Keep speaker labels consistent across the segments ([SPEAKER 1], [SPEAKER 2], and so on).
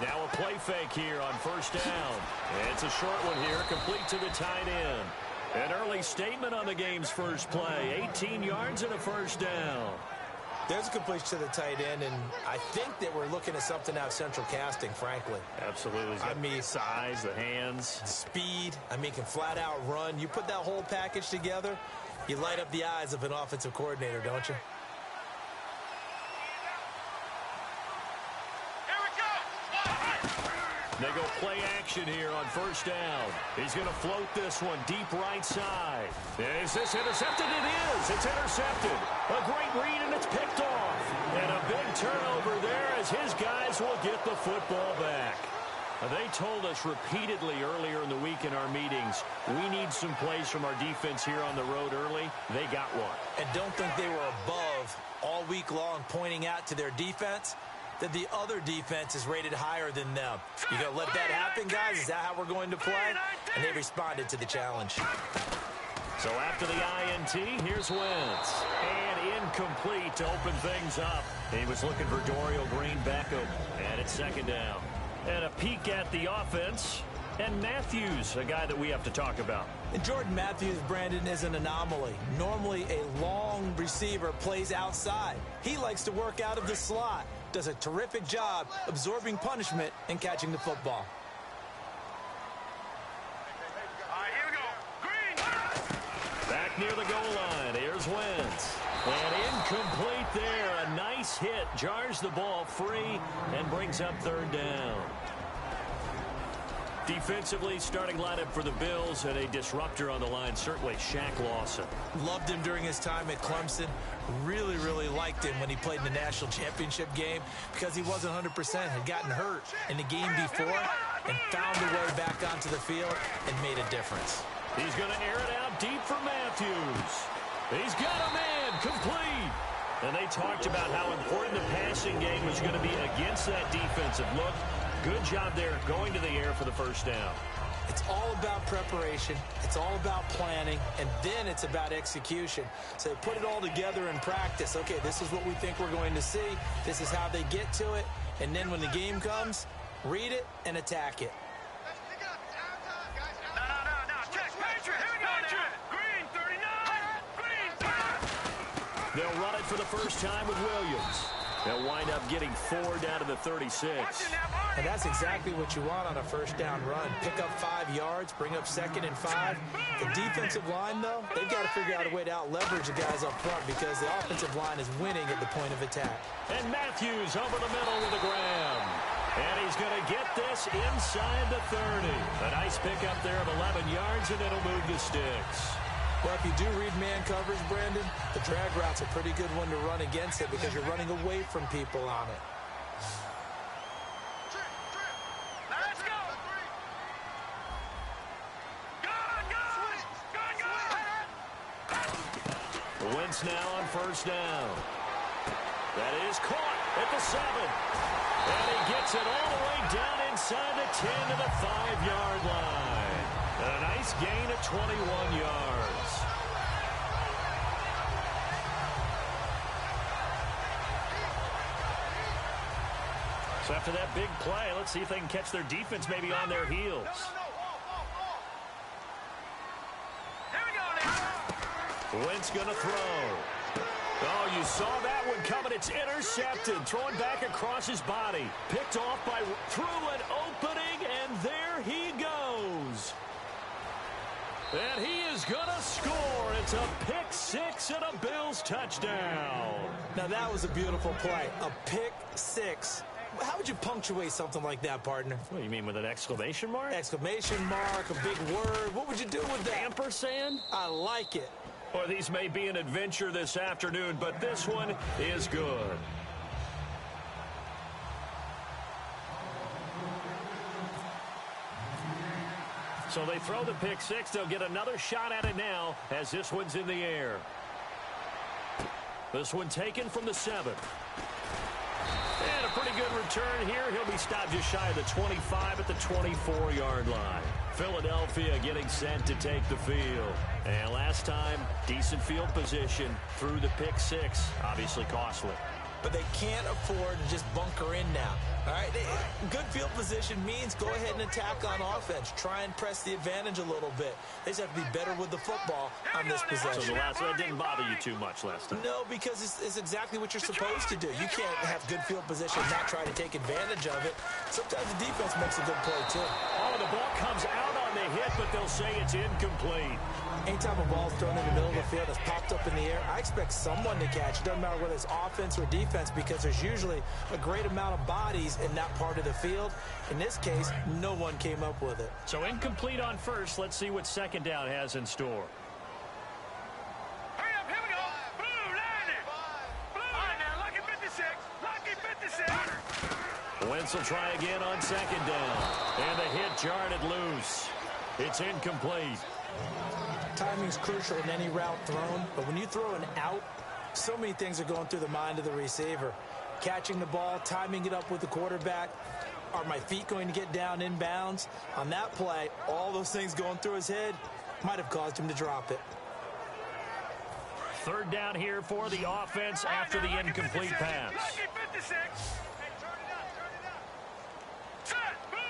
[SPEAKER 1] Now a play fake here on first down. It's a short one here, complete to the tight end. An early statement on the game's first play. 18 yards and a first down.
[SPEAKER 2] There's a completion to the tight end, and I think that we're looking at something out of central casting, frankly.
[SPEAKER 1] Absolutely. I mean, size, the hands.
[SPEAKER 2] Speed. I mean, can flat out run. You put that whole package together, you light up the eyes of an offensive coordinator, don't you?
[SPEAKER 1] They go play action here on first down. He's going to float this one deep right side. Is this intercepted? It is. It's intercepted. A great read, and it's picked off. And a big turnover there as his guys will get the football back. They told us repeatedly earlier in the week in our meetings, we need some plays from our defense here on the road early. They got one.
[SPEAKER 2] And don't think they were above all week long pointing out to their defense that the other defense is rated higher than them. You going to let that happen, guys? Is that how we're going to play? And they responded to the challenge.
[SPEAKER 1] So after the INT, here's Wentz. And incomplete to open things up. He was looking for Dorial Green back open. And it's second down. And a peek at the offense. And Matthews, a guy that we have to talk about.
[SPEAKER 2] And Jordan Matthews, Brandon, is an anomaly. Normally, a long receiver plays outside. He likes to work out of the slot. Does a terrific job absorbing punishment and catching the football.
[SPEAKER 3] All right, here we go. Green!
[SPEAKER 1] Back near the goal line. Here's Wentz. And incomplete there. A nice hit. Jars the ball free and brings up third down. Defensively, starting lineup for the Bills and a disruptor on the line, certainly Shaq Lawson.
[SPEAKER 2] Loved him during his time at Clemson. Really, really liked him when he played in the national championship game because he wasn't 100%, had gotten hurt in the game before and found a way back onto the field and made a difference.
[SPEAKER 1] He's going to air it out deep for Matthews. He's got a man complete. And they talked about how important the passing game was going to be against that defensive look. Good job there going to the air for the first down.
[SPEAKER 2] It's all about preparation. It's all about planning. And then it's about execution. So they put it all together in practice. Okay, this is what we think we're going to see. This is how they get to it. And then when the game comes, read it and attack it.
[SPEAKER 3] No. Check. Patriot. Here we go now. Green, 39. Green, 39.
[SPEAKER 1] They'll run it for the first time with Williams. They'll wind up getting 4 down to the 36.
[SPEAKER 2] And that's exactly what you want on a first down run. Pick up 5 yards, bring up 2nd and 5. The defensive line, though, they've got to figure out a way to out-leverage the guys up front because the offensive line is winning at the point of attack.
[SPEAKER 1] And Matthews over the middle with a grab. And he's going to get this inside the 30. A nice pickup there of 11 yards, and it'll move the sticks.
[SPEAKER 2] Well, if you do read man coverage, Brandon, the drag route's a pretty good one to run against it because you're running away from people on it.
[SPEAKER 3] Let's go. Go.
[SPEAKER 1] Wentz now on first down. That is caught at the 7. And he gets it all the way down inside the 10 to the 5-yard line. A nice gain of 21 yards. So after that big play, let's see if they can catch their defense maybe on their heels.
[SPEAKER 3] Here we go now.
[SPEAKER 1] Wentz going to throw. Oh, you saw that one coming. It's intercepted. Throwing back across his body. Picked off by through an opening, and there he goes. And he is going to score. It's a pick 6 and a Bills touchdown.
[SPEAKER 2] Now, that was a beautiful play. A pick 6. How would you punctuate something like that, partner?
[SPEAKER 1] What do you mean, with an exclamation mark?
[SPEAKER 2] Exclamation mark, a big word. What would you do with that?
[SPEAKER 1] Ampersand?
[SPEAKER 2] I like it.
[SPEAKER 1] Or these may be an adventure this afternoon, but this one is good. So they throw the pick 6. They'll get another shot at it now as this one's in the air. This one taken from the 7. And a pretty good return here. He'll be stopped just shy of the 25 at the 24-yard line. Philadelphia getting set to take the field. And last time, decent field position through the pick 6. Obviously costly.
[SPEAKER 2] but they can't afford to just bunker in now. All right, good field position means go ahead and attack on offense. Try and press the advantage a little bit. They just have to be better with the football on this possession.
[SPEAKER 1] So that didn't bother you too much last time?
[SPEAKER 2] No, because it's exactly what you're supposed to do. You can't have good field position and not try to take advantage of it. Sometimes the defense makes a good play, too.
[SPEAKER 1] Oh, the ball comes out on the hit, but they'll say it's incomplete.
[SPEAKER 2] Anytime a ball's thrown in the middle of the field that's popped up in the air, I expect someone to catch. It doesn't matter whether it's offense or defense because there's usually a great amount of bodies in that part of the field. In this case, no one came up with it.
[SPEAKER 1] So incomplete on first. Let's see what second down has in store.
[SPEAKER 3] Hurry up, here we go. Blue, landing. Blue. All right, now, lucky 56. Lucky 56.
[SPEAKER 1] Wentz will try again on second down. And the hit jarred it loose. It's incomplete.
[SPEAKER 2] Timing's crucial in any route thrown, but when you throw an out, so many things are going through the mind of the receiver. Catching the ball, timing it up with the quarterback. Are my feet going to get down inbounds? On that play, all those things going through his head might have caused him to drop it.
[SPEAKER 1] Third down here for the offense after the incomplete pass.
[SPEAKER 3] Lucky 56.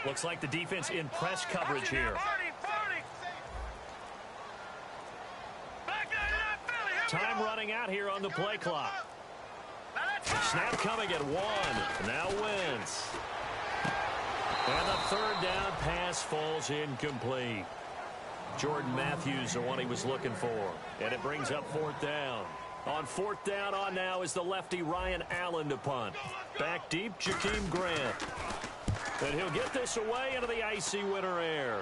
[SPEAKER 1] Looks like the defense in press coverage here. Time running out here on the play clock. Snap coming at 1. Now Wentz. And the third down pass falls incomplete. Jordan Matthews, the one he was looking for. And it brings up fourth down. On fourth down on now is the lefty Ryan Allen to punt. Back deep, Jakeem Grant. And he'll get this away into the icy winter air.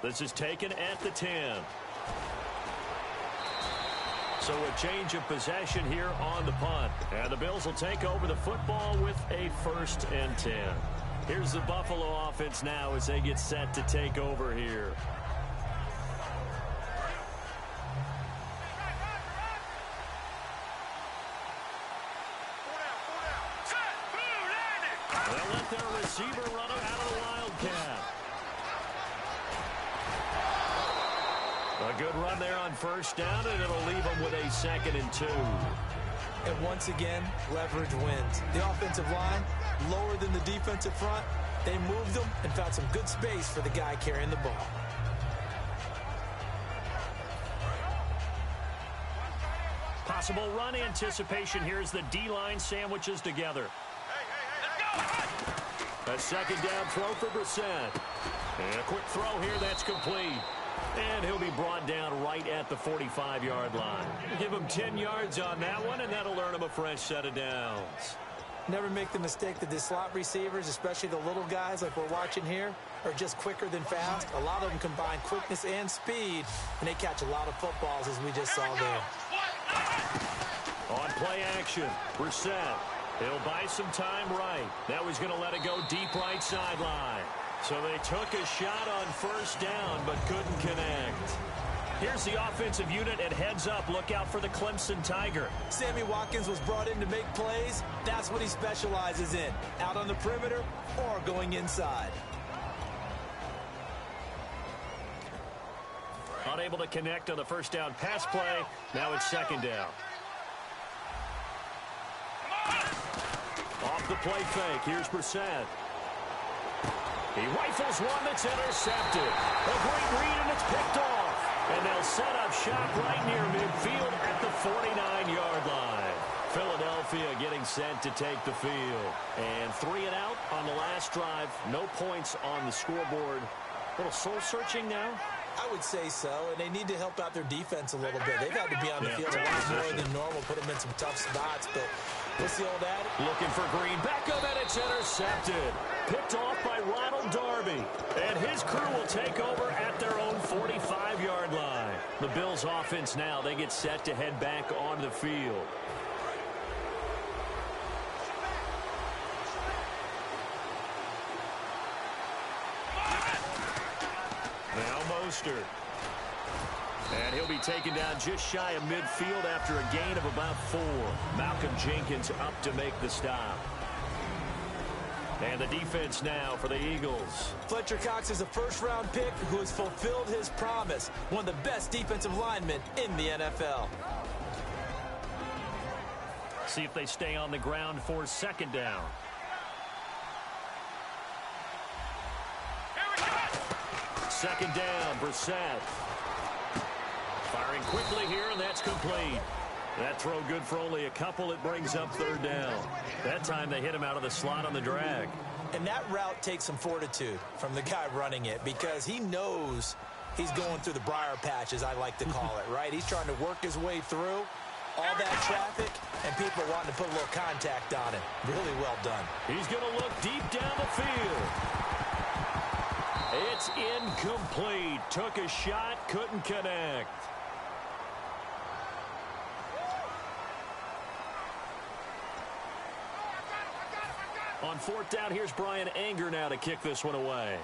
[SPEAKER 1] This is taken at the 10. So a change of possession here on the punt. And the Bills will take over the football with a 1st and 10. Here's the Buffalo offense now as they get set to take over here. They'll let their receiver run him out of the Wildcat. A good run there on first down, and it'll leave them with a 2nd and 2.
[SPEAKER 2] And once again, leverage wins. The offensive line, lower than the defensive front. They moved them and found some good space for the guy carrying the ball.
[SPEAKER 1] Possible run anticipation here as the D-line sandwiches together. A second down throw for Brissett. And a quick throw here, that's complete. And he'll be brought down right at the 45-yard line. Give him 10 yards on that one, and that'll earn him a fresh set of downs.
[SPEAKER 2] Never make the mistake that the slot receivers, especially the little guys like we're watching here, are just quicker than fast. A lot of them combine quickness and speed, and they catch a lot of footballs, as we just saw there.
[SPEAKER 1] On play action, Brissett. He'll buy some time right. Now he's going to let it go deep right sideline. So they took a shot on first down, but couldn't connect. Here's the offensive unit at heads up. Look out for the Clemson Tiger.
[SPEAKER 2] Sammy Watkins was brought in to make plays. That's what he specializes in. Out on the perimeter or going inside.
[SPEAKER 1] Unable to connect on the first down pass play. Now it's second down. Off the play fake. Here's Brissett. He rifles one that's intercepted. A great read, and it's picked off. And they'll set up shop right near midfield at the 49-yard line. Philadelphia getting set to take the field. And 3 and out on the last drive. No points on the scoreboard. A little soul-searching now.
[SPEAKER 2] I would say so, and they need to help out their defense a little bit. They've had to be on the field a lot more than normal, put them in some tough spots, but what's the old adage?
[SPEAKER 1] Looking for Green. Beckham, and it's intercepted. Picked off by Ronald Darby. And his crew will take over at their own 45-yard line. The Bills' offense now, they get set to head back onto the field. Now Mostert. And he'll be taken down just shy of midfield after a gain of about 4. Malcolm Jenkins up to make the stop. And the defense now for the Eagles.
[SPEAKER 2] Fletcher Cox is a first-round pick who has fulfilled his promise. One of the best defensive linemen in the NFL.
[SPEAKER 1] See if they stay on the ground for second down. Second down, Brissett. Firing quickly here, and that's complete. That throw good for only a couple. It brings up third down. That time they hit him out of the slot on the drag.
[SPEAKER 2] And that route takes some fortitude from the guy running it because he knows he's going through the briar patch, as I like to call it, right? He's trying to work his way through all that traffic, and people wanting to put a little contact on it. Really well done.
[SPEAKER 1] He's going to look deep down the field. It's incomplete. Took a shot, couldn't connect. On fourth down, here's Brian Anger now to kick this one away.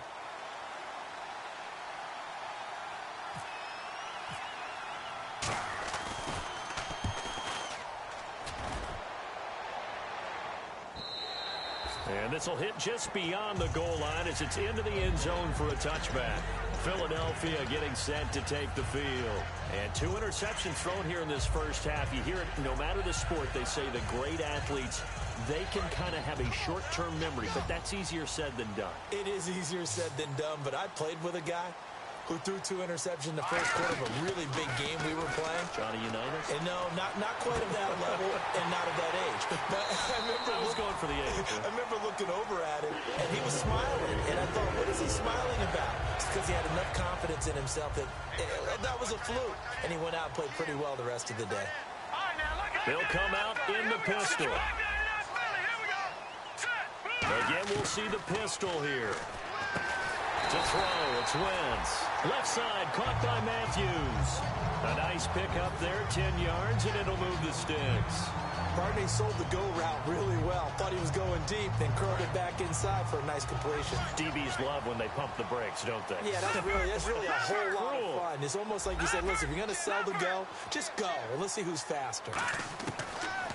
[SPEAKER 1] And this will hit just beyond the goal line as it's into the end zone for a touchback. Philadelphia getting set to take the field. And 2 interceptions thrown here in this first half. You hear it, no matter the sport, they say the great athletes, they can kind of have a short-term memory, but that's easier said than done.
[SPEAKER 2] It is easier said than done, but I played with a guy who threw 2 interceptions in the first quarter of a really big game we were playing.
[SPEAKER 1] Johnny Unitas?
[SPEAKER 2] And no, not quite of that level and not of that age. But I
[SPEAKER 1] was going for the age.
[SPEAKER 2] I remember looking over at him, and he was smiling. And I thought, what is he smiling about? It's because he had enough confidence in himself that that was a fluke. And he went out and played pretty well the rest of the day.
[SPEAKER 1] They'll come out in the pistol. Again, we'll see the pistol here. To throw, it's Wentz. Left side, caught by Matthews. A nice pickup there, 10 yards, and it'll move the sticks.
[SPEAKER 2] Barney sold the go route really well. Thought he was going deep, then curled it back inside for a nice completion.
[SPEAKER 1] DBs love when they pump the brakes, don't they?
[SPEAKER 2] Yeah, that's really a whole lot of fun. It's almost like you said, listen, if you're going to sell the go, just go. And let's see who's faster.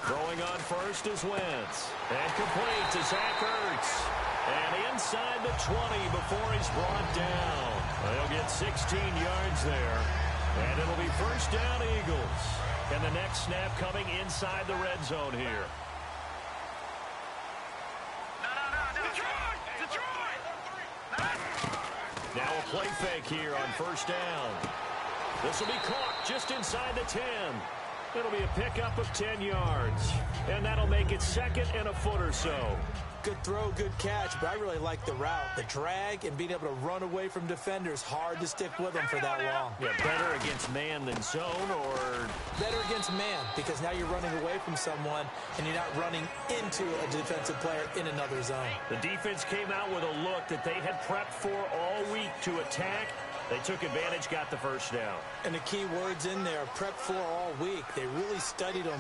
[SPEAKER 1] Throwing on first is Wentz. And complete to Zach Ertz. And inside the 20 before he's brought down. They'll get 16 yards there. And it'll be first down Eagles. And the next snap coming inside the red zone here. Now a play fake here on first down. This will be caught just inside the 10. It'll be a pickup of 10 yards. And that'll make it second and a foot or so.
[SPEAKER 2] Good throw, good catch, but I really like the route. The drag and being able to run away from defenders, hard to stick with them for that long.
[SPEAKER 1] Yeah, better against man than zone, or?
[SPEAKER 2] Better against man, because now you're running away from someone and you're not running into a defensive player in another zone.
[SPEAKER 1] The defense came out with a look that they had prepped for all week to attack. They took advantage, got the first down. And the key words in there, prepped for all week. They really studied them,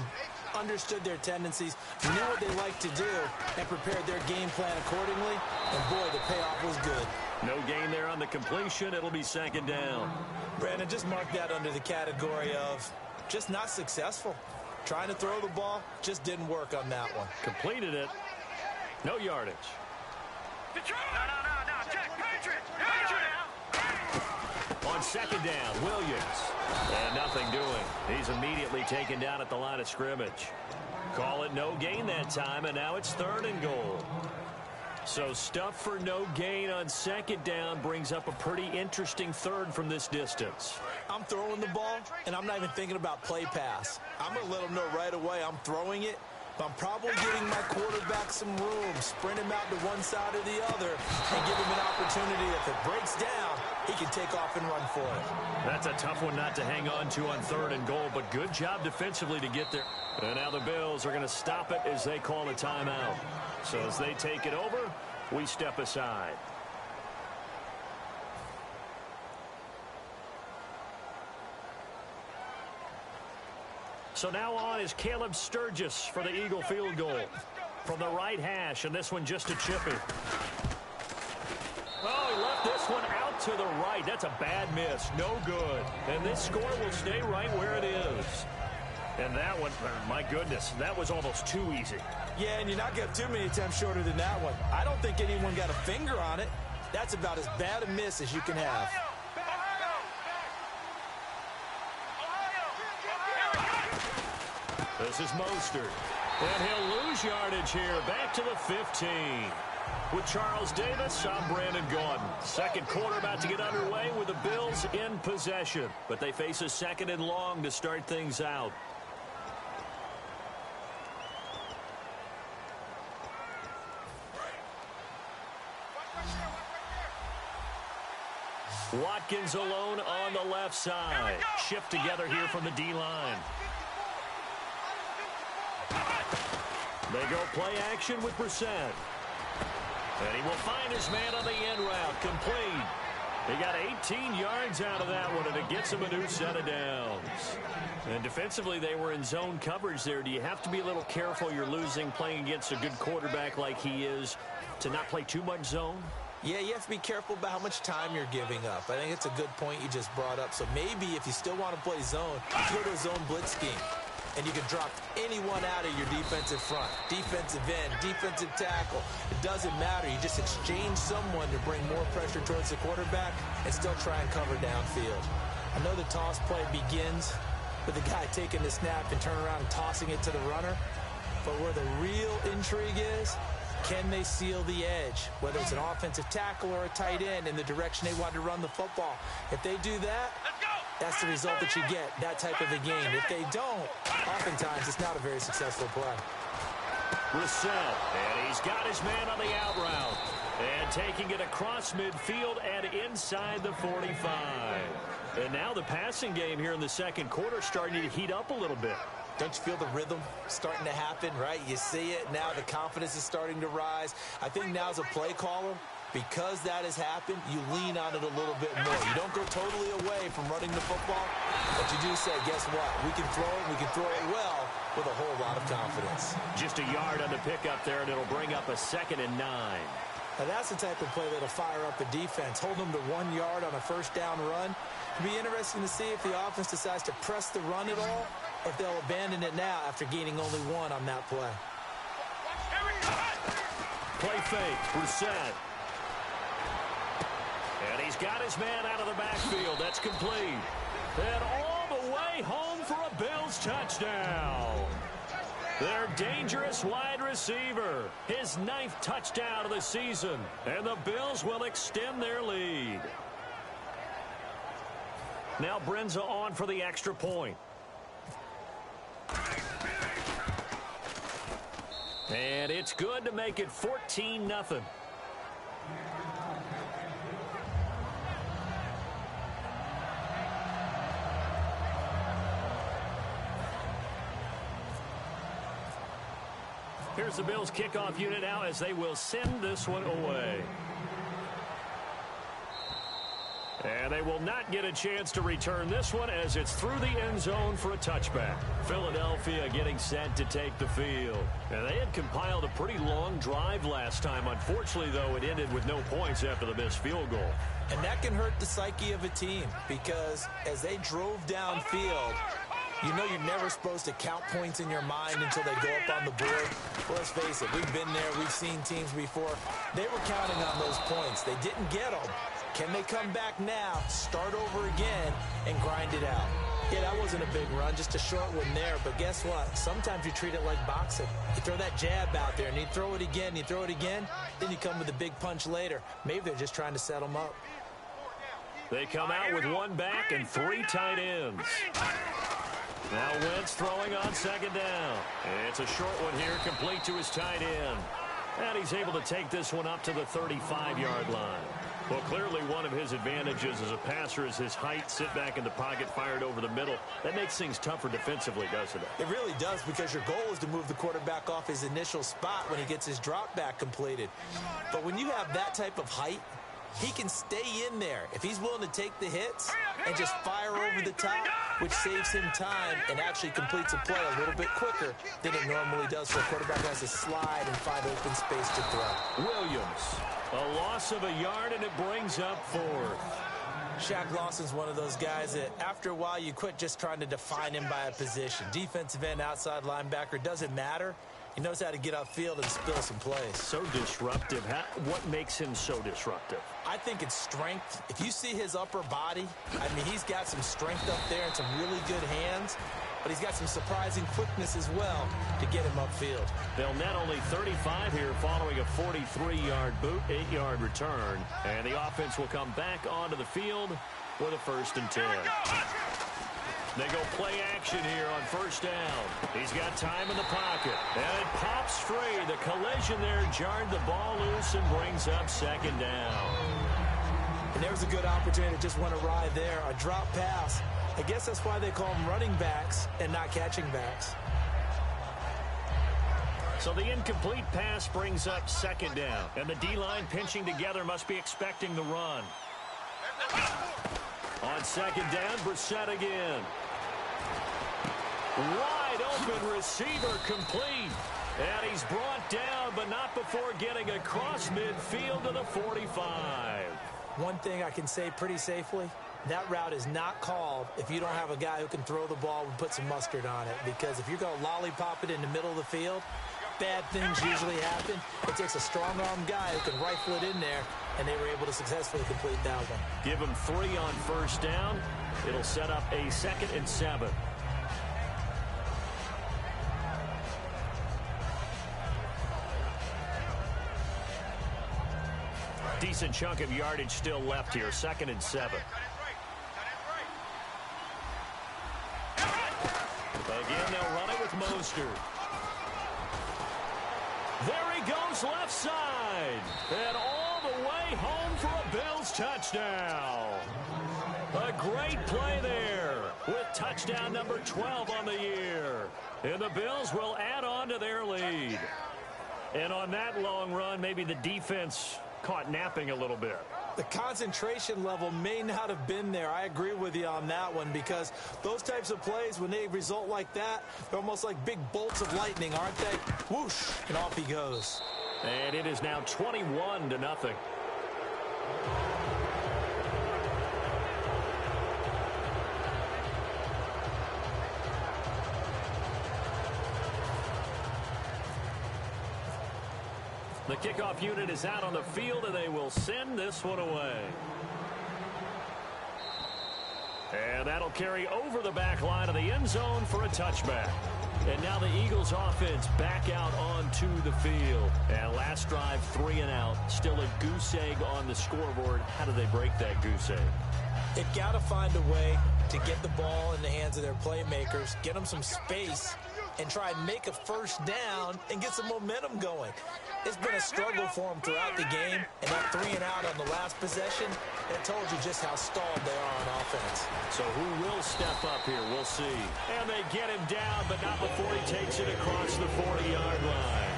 [SPEAKER 1] understood their tendencies, knew what they like to do, and prepared their game plan accordingly. And boy, the payoff was good. No gain there on the completion. It'll be second down.
[SPEAKER 2] Brandon, just mark that under the category of just not successful. Trying to throw the ball, just didn't work on that one.
[SPEAKER 1] Completed it. No yardage.
[SPEAKER 3] No. Check. Patriot.
[SPEAKER 1] On second down, Williams. And nothing doing. He's immediately taken down at the line of scrimmage. Call it no gain that time, and now it's third and goal. So stuff for no gain on second down brings up a pretty interesting third from this distance.
[SPEAKER 2] I'm throwing the ball, and I'm not even thinking about play pass. I'm going to let them know right away I'm throwing it, but I'm probably giving my quarterback some room, sprint him out to one side or the other, and give him an opportunity. If it breaks down, he can take off and run for it.
[SPEAKER 1] That's a tough one not to hang on to on third and goal, but good job defensively to get there. And now the Bills are going to stop it as they call a timeout. So as they take it over, we step aside. So now on is Caleb Sturgis for the Eagle field goal. From the right hash, and this one just a chippy. Oh, he left this one out to the right. That's a bad miss. No good. And this score will stay right where it is. And that one, my goodness, that was almost too easy.
[SPEAKER 2] Yeah, and you're not going to have too many attempts shorter than that one. I don't think anyone got a finger on it. That's about as bad a miss as you can have.
[SPEAKER 1] This is Mostert. And he'll lose yardage here, back to the 15. With Charles Davis, I'm Brandon Gaudin. Second quarter about to get underway with the Bills in possession. But they face a second and long to start things out. Watkins alone on the left side. Shift together here from the D-line. They go play action with Brissett. And he will find his man on the end route. Complete. He got 18 yards out of that one, and it gets him a new set of downs. And defensively, they were in zone coverage there. Do you have to be a little careful? You're losing playing against a good quarterback like he is to not play too much zone?
[SPEAKER 2] Yeah, you have to be careful about how much time you're giving up. I think it's a good point you just brought up. So maybe if you still want to play zone, go to a zone blitz scheme. And you can drop anyone out of your defensive front, defensive end, defensive tackle. It doesn't matter. You just exchange someone to bring more pressure towards the quarterback and still try and cover downfield. I know the toss play begins with the guy taking the snap and turning around and tossing it to the runner. But where the real intrigue is, can they seal the edge, whether it's an offensive tackle or a tight end in the direction they want to run the football? If they do that, that's the result that you get, that type of a game. If they don't, oftentimes it's not a very successful play.
[SPEAKER 1] Brissett, and he's got his man on the out route. And taking it across midfield and inside the 45. And now the passing game here in the second quarter starting to heat up a little bit.
[SPEAKER 2] Don't you feel the rhythm starting to happen, right? You see it. Now the confidence is starting to rise. I think now as a play caller, because that has happened, you lean on it a little bit more. You don't go totally away from running the football, but you do say, guess what? We can throw it. We can throw it well with a whole lot of confidence.
[SPEAKER 1] Just a yard on the pickup there, and it'll bring up a 2nd and 9.
[SPEAKER 2] Now that's the type of play that'll fire up a defense. Hold them to 1 yard on a first down run. It'll be interesting to see if the offense decides to press the run at all, or if they'll abandon it now after gaining only 1 on that play.
[SPEAKER 1] Play fake, Brissett. And he's got his man out of the backfield. That's complete. And all the way home for a Bills touchdown. Their dangerous wide receiver. His 9th touchdown of the season. And the Bills will extend their lead. Now Brenza on for the extra point. And it's good to make it 14-0. Here's the Bills kickoff unit now as they will send this one away. And they will not get a chance to return this one as it's through the end zone for a touchback. Philadelphia getting set to take the field. And they had compiled a pretty long drive last time. Unfortunately, though, it ended with no points after the missed field goal.
[SPEAKER 2] And that can hurt the psyche of a team because as they drove downfield, you know you're never supposed to count points in your mind until they go up on the board. Well, let's face it, we've been there. We've seen teams before. They were counting on those points. They didn't get them. Can they come back now, start over again, and grind it out? Yeah, that wasn't a big run, just a short one there. But guess what? Sometimes you treat it like boxing. You throw that jab out there, and you throw it again, you throw it again, then you come with a big punch later. Maybe they're just trying to set them up.
[SPEAKER 1] They come out with 1 back and 3 tight ends. Now Wentz throwing on 2nd down. It's a short one here, complete to his tight end. And he's able to take this one up to the 35-yard line. Well, clearly one of his advantages as a passer is his height, sit back in the pocket, fired over the middle. That makes things tougher defensively, doesn't it?
[SPEAKER 2] It really does, because your goal is to move the quarterback off his initial spot when he gets his drop back completed. But when you have that type of height, he can stay in there if he's willing to take the hits and just fire over the top, which saves him time and actually completes a play a little bit quicker than it normally does for a quarterback who has to slide and find open space to throw.
[SPEAKER 1] Williams, a loss of a yard, and it brings up 4th.
[SPEAKER 2] Shaq Lawson's one of those guys that after a while you quit just trying to define him by a position. Defensive end, outside linebacker, doesn't matter. He knows how to get upfield and spill some plays.
[SPEAKER 1] So disruptive. What makes him so disruptive?
[SPEAKER 2] I think it's strength. If you see his upper body, I mean, he's got some strength up there and some really good hands, but he's got some surprising quickness as well to get him upfield.
[SPEAKER 1] They'll net only 35 here following a 43-yard boot, 8-yard return, and the offense will come back onto the field with a 1st and 10. They go play action here on 1st down. He's got time in the pocket, and it pops free. The collision there jarred the ball loose and brings up 2nd down.
[SPEAKER 2] And there's a good opportunity to just want to ride there. A drop pass. I guess that's why they call them running backs and not catching backs.
[SPEAKER 1] So the incomplete pass brings up 2nd down. And the D-line pinching together must be expecting the run. On 2nd down, Brissett again. Wide open receiver complete. And he's brought down, but not before getting across midfield to the 45.
[SPEAKER 2] One thing I can say pretty safely, that route is not called if you don't have a guy who can throw the ball and put some mustard on it. Because if you're going to lollipop it in the middle of the field, bad things usually happen. It takes a strong-arm guy who can rifle it in there, and they were able to successfully complete that one.
[SPEAKER 1] Give him 3 on 1st down. It'll set up a 2nd and 7. Decent chunk of yardage still left here. 2nd and 7. Again, they'll run it with Mostert. There he goes left side. And all the way home for a Bills touchdown. A great play there with touchdown number 12 on the year. And the Bills will add on to their lead. And on that long run, maybe the defense caught napping a little bit.
[SPEAKER 2] The concentration level may not have been there. I agree with you on that one, because those types of plays, when they result like that, they're almost like big bolts of lightning, aren't they? Whoosh, and off he goes.
[SPEAKER 1] And it is now 21-0. The kickoff unit is out on the field, and they will send this one away. And that'll carry over the back line of the end zone for a touchback. And now the Eagles offense back out onto the field. And last drive, 3 and out. Still a goose egg on the scoreboard. How do they break that goose egg?
[SPEAKER 2] They've got to find a way to get the ball in the hands of their playmakers, get them some space, and try and make a 1st down and get some momentum going. It's been a struggle for them throughout the game, and that 3 and out on the last possession, that told you just how stalled they are on offense.
[SPEAKER 1] So who will step up here? We'll see. And they get him down, but not before he takes it across the 40-yard line.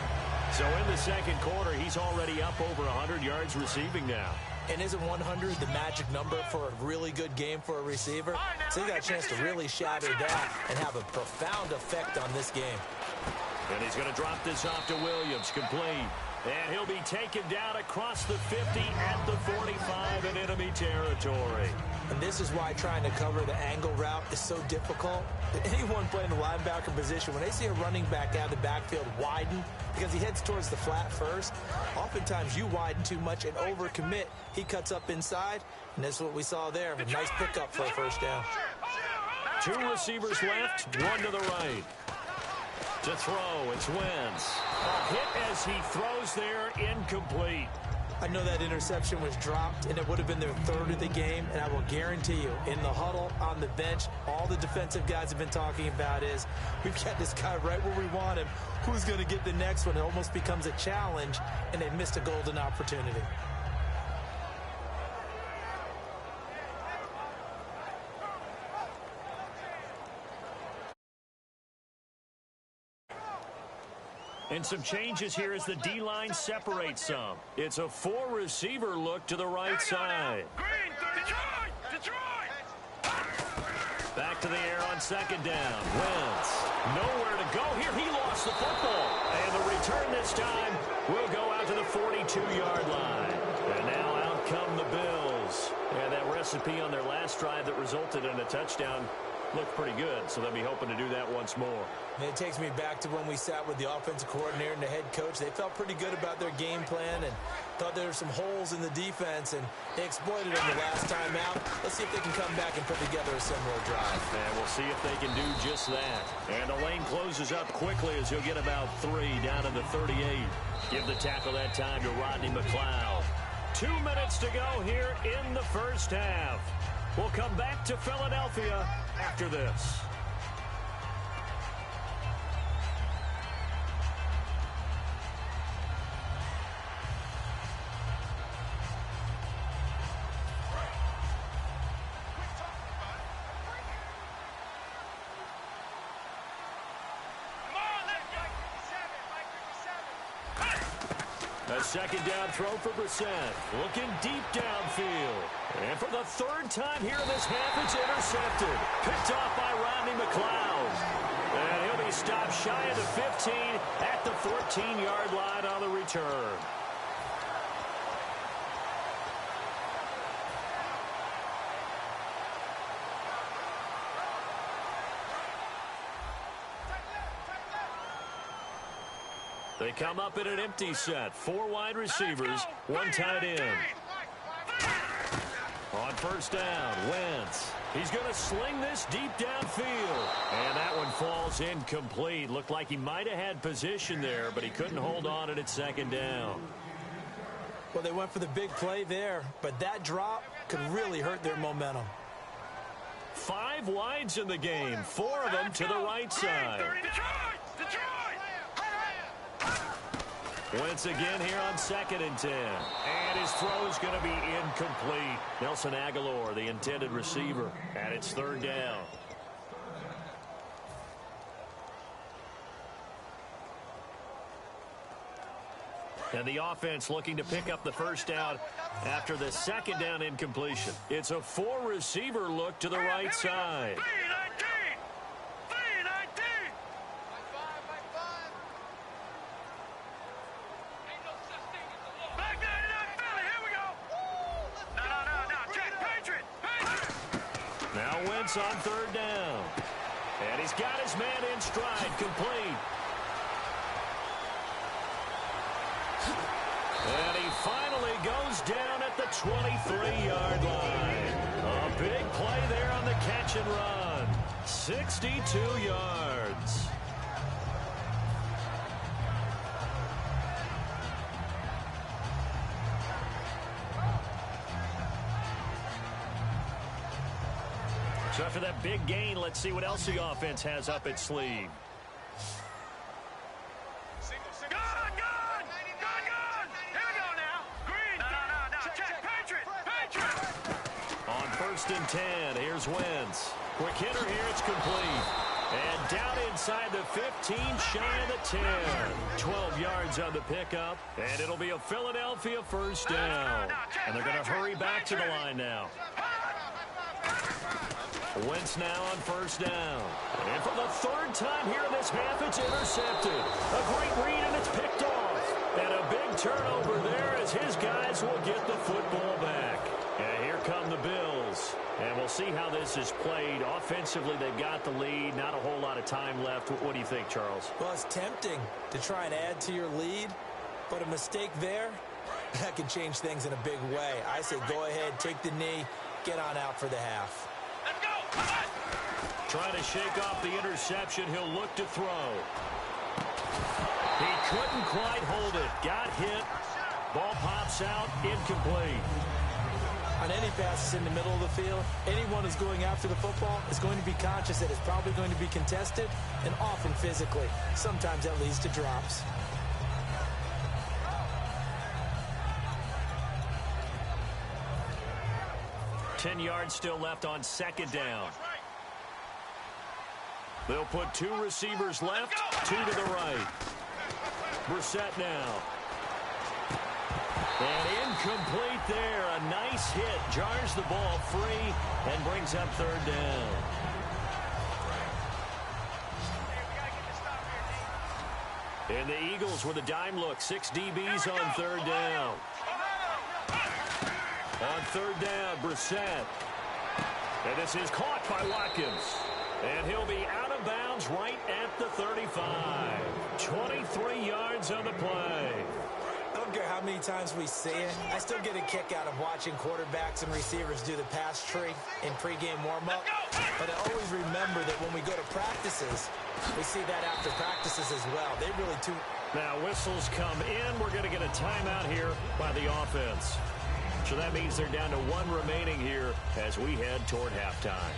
[SPEAKER 1] So in the 2nd quarter, he's already up over 100 yards receiving now.
[SPEAKER 2] And isn't 100 the magic number for a really good game for a receiver? So he got a chance to really shatter that and have a profound effect on this game.
[SPEAKER 1] And he's going to drop this off to Williams, complete. And he'll be taken down across the 50 at the 45 in enemy territory.
[SPEAKER 2] And this is why trying to cover the angle route is so difficult. Anyone playing the linebacker position, when they see a running back out of the backfield widen, because he heads towards the flat first, oftentimes you widen too much and overcommit. He cuts up inside, and that's what we saw there. A nice pickup for a 1st down.
[SPEAKER 1] 2 receivers left, 1 to the right. To throw, it's Wentz. A hit as he throws there, incomplete.
[SPEAKER 2] I know that interception was dropped, and it would have been their 3rd of the game, and I will guarantee you, in the huddle, on the bench, all the defensive guys have been talking about is, we've got this guy right where we want him. Who's going to get the next one? It almost becomes a challenge, and they missed a golden opportunity.
[SPEAKER 1] And some changes here as the D-line separates some. It's a 4-receiver look to the right side.
[SPEAKER 3] Green, Detroit!
[SPEAKER 1] Back to the air on 2nd down. Wentz, nowhere to go here. He lost the football. And the return this time will go out to the 42-yard line. And now out come the Bills. And that recipe on their last drive that resulted in a touchdown looked pretty good, so they'll be hoping to do that once more.
[SPEAKER 2] It takes me back to when we sat with the offensive coordinator and the head coach. They felt pretty good about their game plan and thought there were some holes in the defense, and they exploited them the last time out. Let's see if they can come back and put together a similar drive.
[SPEAKER 1] And we'll see if they can do just that. And the lane closes up quickly as he'll get about 3 down to the 38. Give the tackle that time to Rodney McLeod. 2 minutes to go here in the first half. We'll come back to Philadelphia after this. A second down throw for Brissett. Looking deep downfield. And for the third time here in this half, it's intercepted. Picked off by Rodney McLeod. And he'll be stopped shy of the 15 at the 14-yard line on the return. They come up in an empty set. 4 wide receivers, 1 tight end. On first down, Wentz. He's going to sling this deep downfield. And that one falls incomplete. Looked like he might have had position there, but he couldn't hold on at second down.
[SPEAKER 2] Well, they went for the big play there, but that drop could really hurt their momentum.
[SPEAKER 1] 5 wides in the game, 4 of them to the right side. Wentz again here on 2nd and 10. And his throw is going to be incomplete. Nelson Aguilar, the intended receiver, and it's 3rd down. And the offense looking to pick up the first down after the 2nd down incompletion. It's a 4-receiver look to the right side. Now Wentz on 3rd down. And he's got his man in stride, complete. And he finally goes down at the 23-yard line. A big play there on the catch and run. 62 yards. So after that big gain, let's see what else the offense has up its sleeve. On 1st and 10, here's Wentz. Quick hitter here, it's complete. And down inside the 15, shy of the 10. 12 yards on the pickup, and it'll be a Philadelphia first down. And they're going to hurry back to the line now. Wentz now on 1st down. And for the 3rd time here in this half, it's intercepted. A great read, and it's picked off. And a big turnover there as his guys will get the football back. And here come the Bills. And we'll see how this is played. Offensively, they've got the lead. Not a whole lot of time left. What do you think, Charles?
[SPEAKER 2] Well, it's tempting to try and add to your lead, but a mistake there, that can change things in a big way. I say go ahead, take the knee, get on out for the half.
[SPEAKER 1] Trying to shake off the interception. He'll look to throw. He couldn't quite hold it. Got hit. Ball pops out. Incomplete.
[SPEAKER 2] On any passes in the middle of the field, anyone who's going after the football is going to be conscious that it's probably going to be contested, and often physically. Sometimes that leads to drops.
[SPEAKER 1] Ten yards still left on 2nd down. They'll put 2 receivers left, 2 to the right. Brissett now. And incomplete there. A nice hit. Jars the ball free and brings up 3rd down. And the Eagles with a dime look. 6 DBs on 3rd down. On 3rd down, Brissett. And this is caught by Watkins. And he'll be out of bounds right at the 35. 23 yards on the play.
[SPEAKER 2] I don't care how many times we see it. I still get a kick out of watching quarterbacks and receivers do the pass tree in pregame warm-up. But I always remember that when we go to practices, we see that after practices as well. They really do.
[SPEAKER 1] Now whistles come in. We're going to get a timeout here by the offense. So that means they're down to one remaining here as we head toward halftime.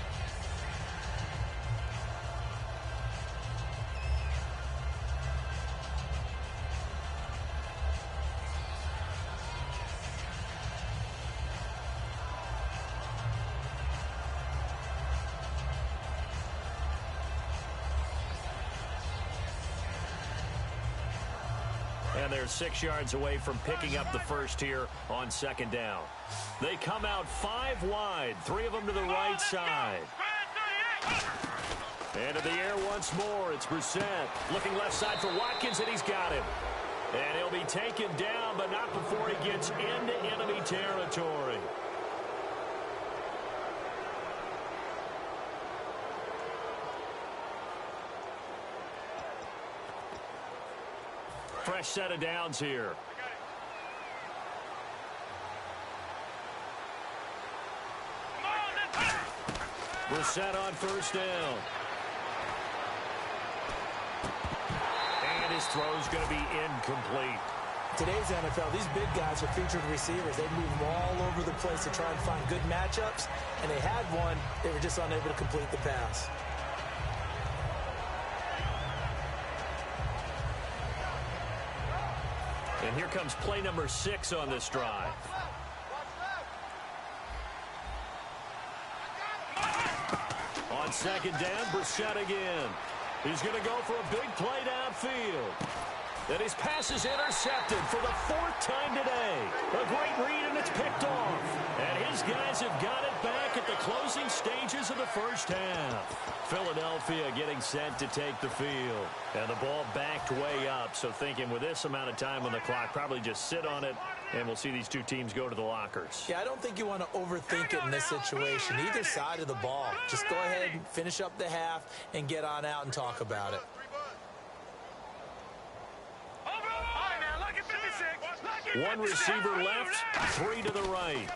[SPEAKER 1] And they're 6 yards away from picking up the first here on second down. They come out 5 wide, 3 of them to the right side. Into the air once more. It's Brissett looking left side for Watkins, and he's got him. And he'll be taken down, but not before he gets into enemy territory. Fresh set of downs here. Brissett on first down. And his throw's going to be incomplete.
[SPEAKER 2] Today's NFL, these big guys are featured receivers. They move all over the place to try and find good matchups, and they had one. They were just unable to complete the pass.
[SPEAKER 1] And here comes play number 6 on this drive. On second down, Brissett again. He's going to go for a big play downfield. And his pass is intercepted for the 4th time today. A great read, and it's picked off. And his guys have got it back at the closing stages of the first half. Philadelphia getting set to take the field. And the ball backed way up, so thinking with this amount of time on the clock, probably just sit on it, and we'll see these two teams go to the lockers.
[SPEAKER 2] Yeah, I don't think you want to overthink it in this situation. Either side of the ball. Just go ahead and finish up the half and get on out and talk about it.
[SPEAKER 1] One receiver left, 3 to the right.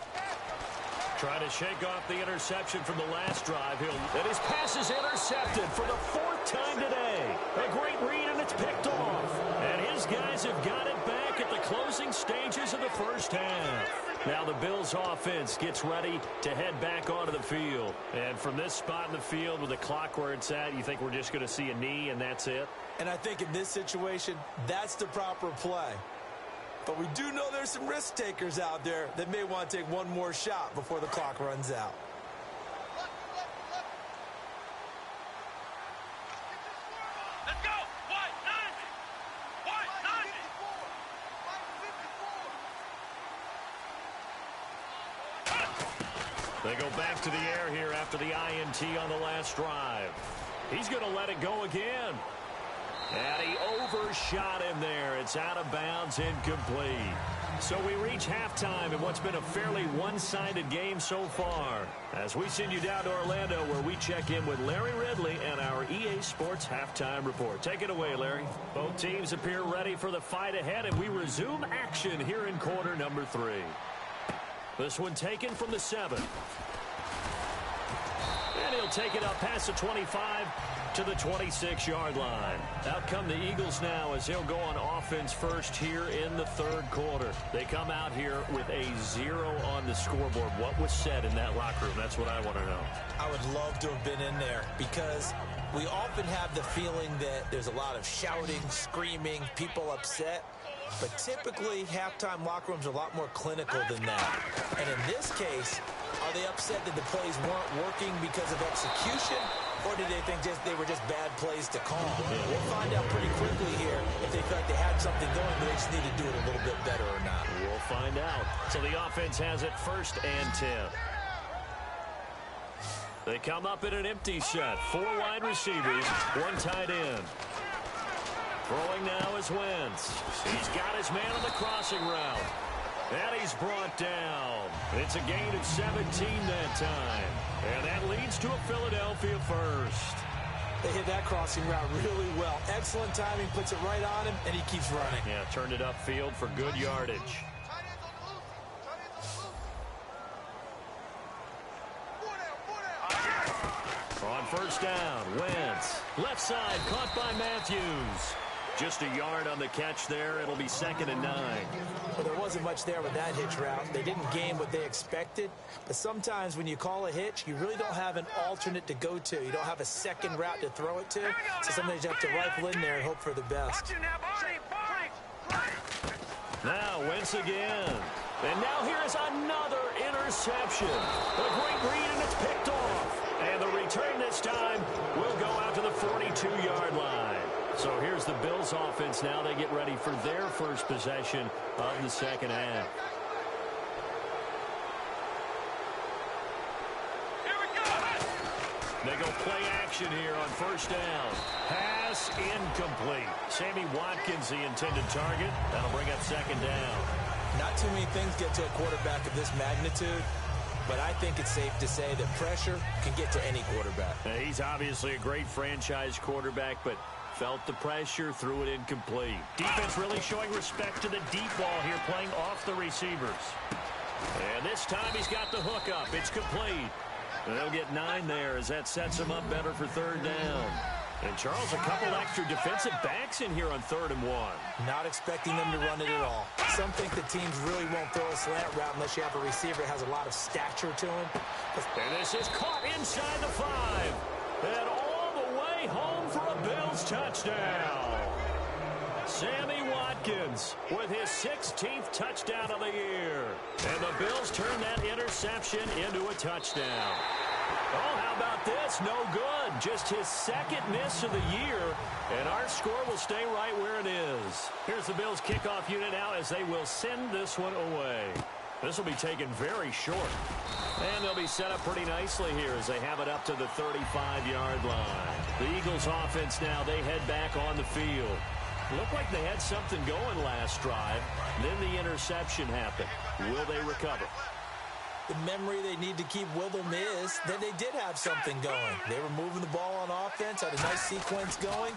[SPEAKER 1] Trying to shake off the interception from the last drive. And his pass is intercepted for the 4th time today. A great read, and it's picked off. And his guys have got it back at the closing stages of the first half. Now the Bills offense gets ready to head back onto the field. And from this spot in the field with the clock where it's at, you think we're just going to see a knee and that's it?
[SPEAKER 2] And I think in this situation, that's the proper play. But we do know there's some risk takers out there that may want to take one more shot before the clock runs out.
[SPEAKER 3] Let's go! White 90!
[SPEAKER 1] They go back to the air here after the INT on the last drive. He's going to let it go again. And he overshot him there. It's out of bounds, incomplete. So we reach halftime in what's been a fairly one-sided game so far. As we send you down to Orlando, where we check in with Larry Ridley and our EA Sports Halftime Report. Take it away, Larry. Both teams appear ready for the fight ahead, and we resume action here in quarter number 3. This one taken from the 7. And he'll take it up past the 25 to the 26-yard line. Out come the Eagles now as he'll go on offense first here in the 3rd quarter. They come out here with a 0 on the scoreboard. What was said in that locker room? That's what I want to know.
[SPEAKER 2] I would love to have been in there because we often have the feeling that there's a lot of shouting, screaming, people upset. But typically, halftime locker rooms are a lot more clinical than that. And in this case, are they upset that the plays weren't working because of execution? Or did they think they were just bad plays to call? We'll find out pretty quickly here if they felt like they had something going, but they just need to do it a little bit better or not.
[SPEAKER 1] We'll find out. So the offense has it 1st and 10. They come up in an empty set. 4 wide receivers, 1 tight end. Throwing now is Wentz. He's got his man on the crossing route. And he he's brought down. It's a gain of 17 that time. And that leads to a Philadelphia first.
[SPEAKER 2] They hit that crossing route really well. Excellent timing, puts it right on him, and he keeps running.
[SPEAKER 1] Yeah, turned it upfield for good yardage. On first down, Wentz. Left side, caught by Matthews. Just a yard on the catch there. It'll be 2nd and 9.
[SPEAKER 2] Well, there wasn't much there with that hitch route. They didn't gain what they expected. But sometimes when you call a hitch, you really don't have an alternate to go to. You don't have a second route to throw it to. So sometimes you have to rifle in there and hope for the best.
[SPEAKER 1] Now Wentz again. And now here's another interception. A great read, and it's picked off. And the return this time will go out to the 42-yard line. So here's the Bills offense now. They get ready for their first possession of the second half.
[SPEAKER 3] Here we go.
[SPEAKER 1] They go play action here on first down. Pass incomplete. Sammy Watkins, the intended target. That'll bring up 2nd down.
[SPEAKER 2] Not too many things get to a quarterback of this magnitude, but I think it's safe to say that pressure can get to any quarterback.
[SPEAKER 1] He's obviously a great franchise quarterback, but felt the pressure, threw it incomplete. Defense really showing respect to the deep ball here, playing off the receivers. And this time he's got the hook up. It's complete. And they'll get 9 there as that sets him up better for 3rd down. And Charles, a couple extra defensive backs in here on 3rd and 1.
[SPEAKER 2] Not expecting them to run it at all. Some think the teams really won't throw a slant route unless you have a receiver that has a lot of stature to him.
[SPEAKER 1] And this is caught inside the 5. And all the way home for a Bills touchdown. Sammy Watkins with his 16th touchdown of the year. And the Bills turn that interception into a touchdown. Oh, how about this? No good. Just his 2nd miss of the year. And our score will stay right where it is. Here's the Bills kickoff unit now as they will send this one away. This will be taken very short. And they'll be set up pretty nicely here as they have it up to the 35-yard line. The Eagles offense now, they head back on the field. Looked like they had something going last drive. Then the interception happened. Will they recover?
[SPEAKER 2] The memory they need to keep with them is that they did have something going. They were moving the ball on offense, had a nice sequence going.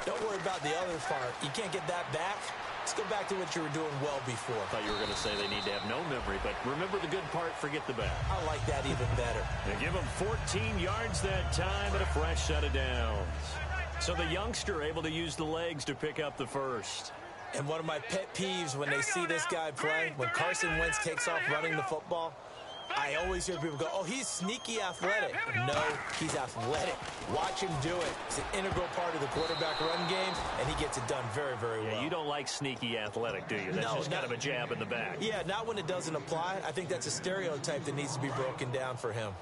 [SPEAKER 2] Don't worry about the other part. You can't get that back. Let's go back to what you were doing well before.
[SPEAKER 1] I thought you were going to say they need to have no memory, but remember the good part, forget the bad.
[SPEAKER 2] I like that even better.
[SPEAKER 1] They give them 14 yards that time and a fresh set of downs. So the youngster able to use the legs to pick up the first.
[SPEAKER 2] And one of my pet peeves when they see this guy play, when Carson Wentz takes off running the football, I always hear people go, oh, he's sneaky athletic. No, he's athletic. Watch him do it. It's an integral part of the quarterback run game, and he gets it done very, very well.
[SPEAKER 1] Yeah, you don't like sneaky athletic, do you? That's just kind of a jab in the back.
[SPEAKER 2] Yeah, not when it doesn't apply. I think that's a stereotype that needs to be broken down for him.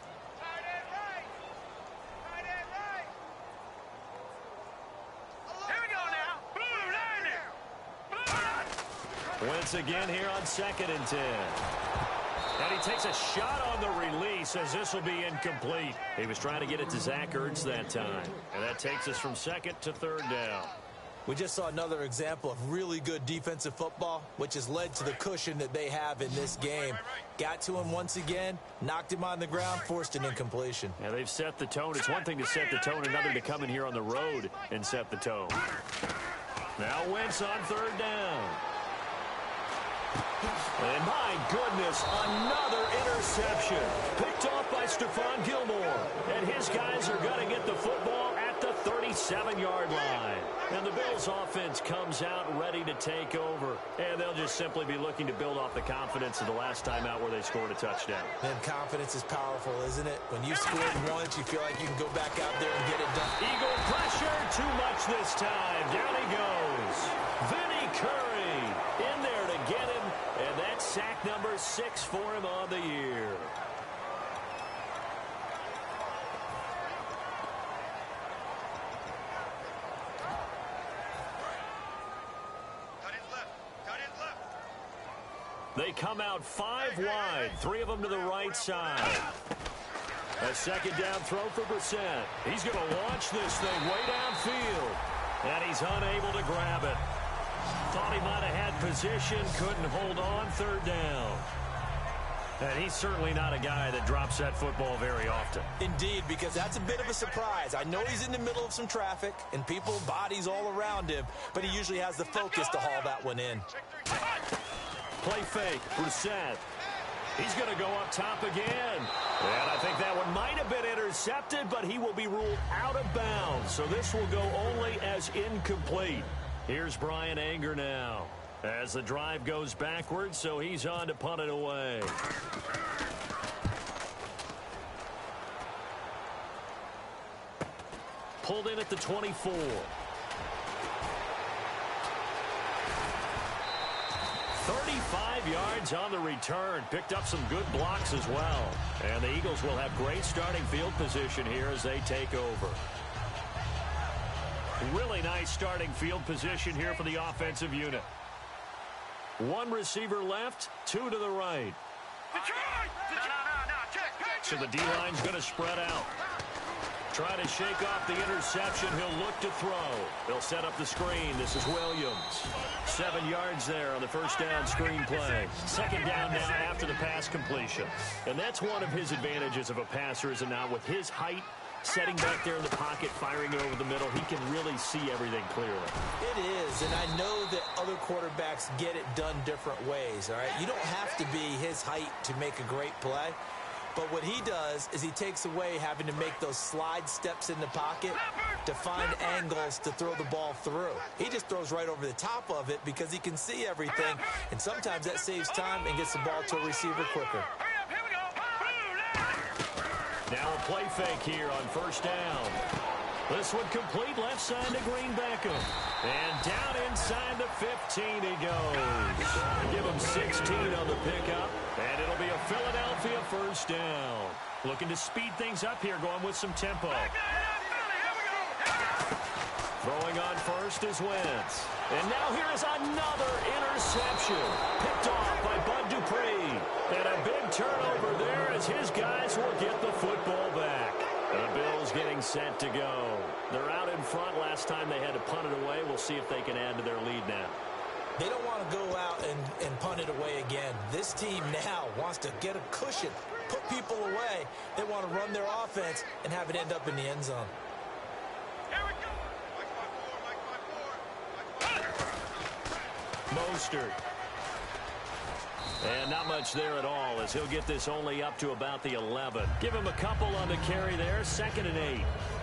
[SPEAKER 1] Wentz again here on 2nd and 10. And he takes a shot on the release as this will be incomplete. He was trying to get it to Zach Ertz that time. And that takes us from 2nd to 3rd down.
[SPEAKER 2] We just saw another example of really good defensive football, which has led to the cushion that they have in this game. Got to him once again, knocked him on the ground, forced an incompletion.
[SPEAKER 1] Yeah, they've set the tone. It's one thing to set the tone, another to come in here on the road and set the tone. Now Wentz on 3rd down. And my goodness, another interception. Picked off by Stephon Gilmore. And his guys are going to get the football at the 37-yard line. And the Bills offense comes out ready to take over. And they'll just simply be looking to build off the confidence of the last time out where they scored a touchdown.
[SPEAKER 2] And confidence is powerful, isn't it? When you scored once, you feel like you can go back out there and get it done.
[SPEAKER 1] Eagle pressure, too much this time. Down he goes. Vinny Curry in there to get him. And that's sack number 6 for him on the year. They come out 5 wide, 3 of them to the right side. A 2nd down throw for Brissett. He's going to launch this thing way downfield. And he's unable to grab it. Thought he might have had position, couldn't hold on, third down. And he's certainly not a guy that drops that football very often.
[SPEAKER 2] Indeed, because that's a bit of a surprise. I know he's in the middle of some traffic and people, bodies all around him, but he usually has the focus to haul that one in.
[SPEAKER 1] Play fake, Brissett. He's going to go up top again. And I think that one might have been intercepted, but he will be ruled out of bounds. So this will go only as incomplete. Here's Brian Anger now, as the drive goes backwards, so he's on to punt it away. Pulled in at the 24. 35 yards on the return. Picked up some good blocks as well. And the Eagles will have great starting field position here as they take over. Really nice starting field position here for the offensive unit. One receiver left, two to the right. So the D-line's going to spread out. Trying to shake off the interception. He'll look to throw. They'll set up the screen. This is Williams. 7 yards there on the first down screen play. Second down now after the pass completion. And that's one of his advantages of a passer, is it not? With his height, setting back there in the pocket, firing it over the middle, he can really see everything clearly.
[SPEAKER 2] It is, and I know that other quarterbacks get it done different ways, all right? You don't have to be his height to make a great play. But what he does is he takes away having to make those slide steps in the pocket to find angles to throw the ball through. He just throws right over the top of it because he can see everything, and sometimes that saves time and gets the ball to a receiver quicker.
[SPEAKER 1] Now a play fake here on first down. This one complete, left side to Greenbackham. And down inside the 15 he goes. Give him 16 on the pickup, and it'll be a Philadelphia first down. Looking to speed things up here, going with some tempo. Throwing on first is Wentz. And now here is another interception. Picked off by Bud Dupree. And a big turnover there as his guys will get the football back. The Bills getting set to go. They're out in front. Last time they had to punt it away. We'll see if they can add to their lead now.
[SPEAKER 2] They don't want to go out and punt it away again. This team now wants to get a cushion, put people away. They want to run their offense and have it end up in the end zone.
[SPEAKER 1] Mostert. And not much there at all, as he'll get this only up to about the 11. Give him a couple on the carry there, 2nd and 8.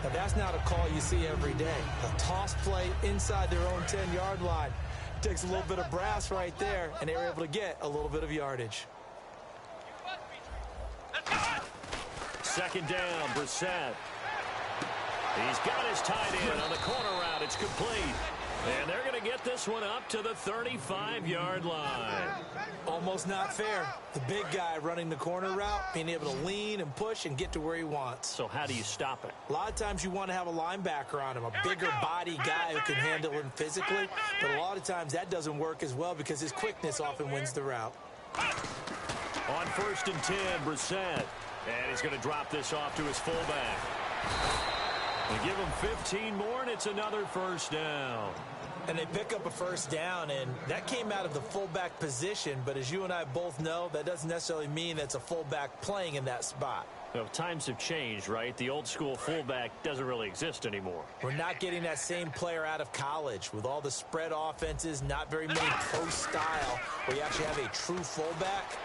[SPEAKER 2] Now that's not a call you see every day. A toss play inside their own 10-yard line. Takes a little bit of brass right there, and they were able to get a little bit of yardage.
[SPEAKER 1] 2nd down, Brissett. He's got his tight end on the corner route. It's complete. And they're going to get this one up to the 35-yard line.
[SPEAKER 2] Almost not fair. The big guy running the corner route, being able to lean and push and get to where he wants.
[SPEAKER 1] So how do you stop it?
[SPEAKER 2] A lot of times you want to have a linebacker on him, a bigger body guy who can handle him physically. But a lot of times that doesn't work as well because his quickness often wins the route.
[SPEAKER 1] On 1st and 10, Brissett. And he's going to drop this off to his fullback. They give him 15 more, and it's another first down.
[SPEAKER 2] And they pick up a first down, and that came out of the fullback position. But as you and I both know, that doesn't necessarily mean that's a fullback playing in that spot.
[SPEAKER 1] You know, times have changed, right? The old school fullback doesn't really exist anymore.
[SPEAKER 2] We're not getting that same player out of college with all the spread offenses, not very many pro style, where you actually have a true fullback.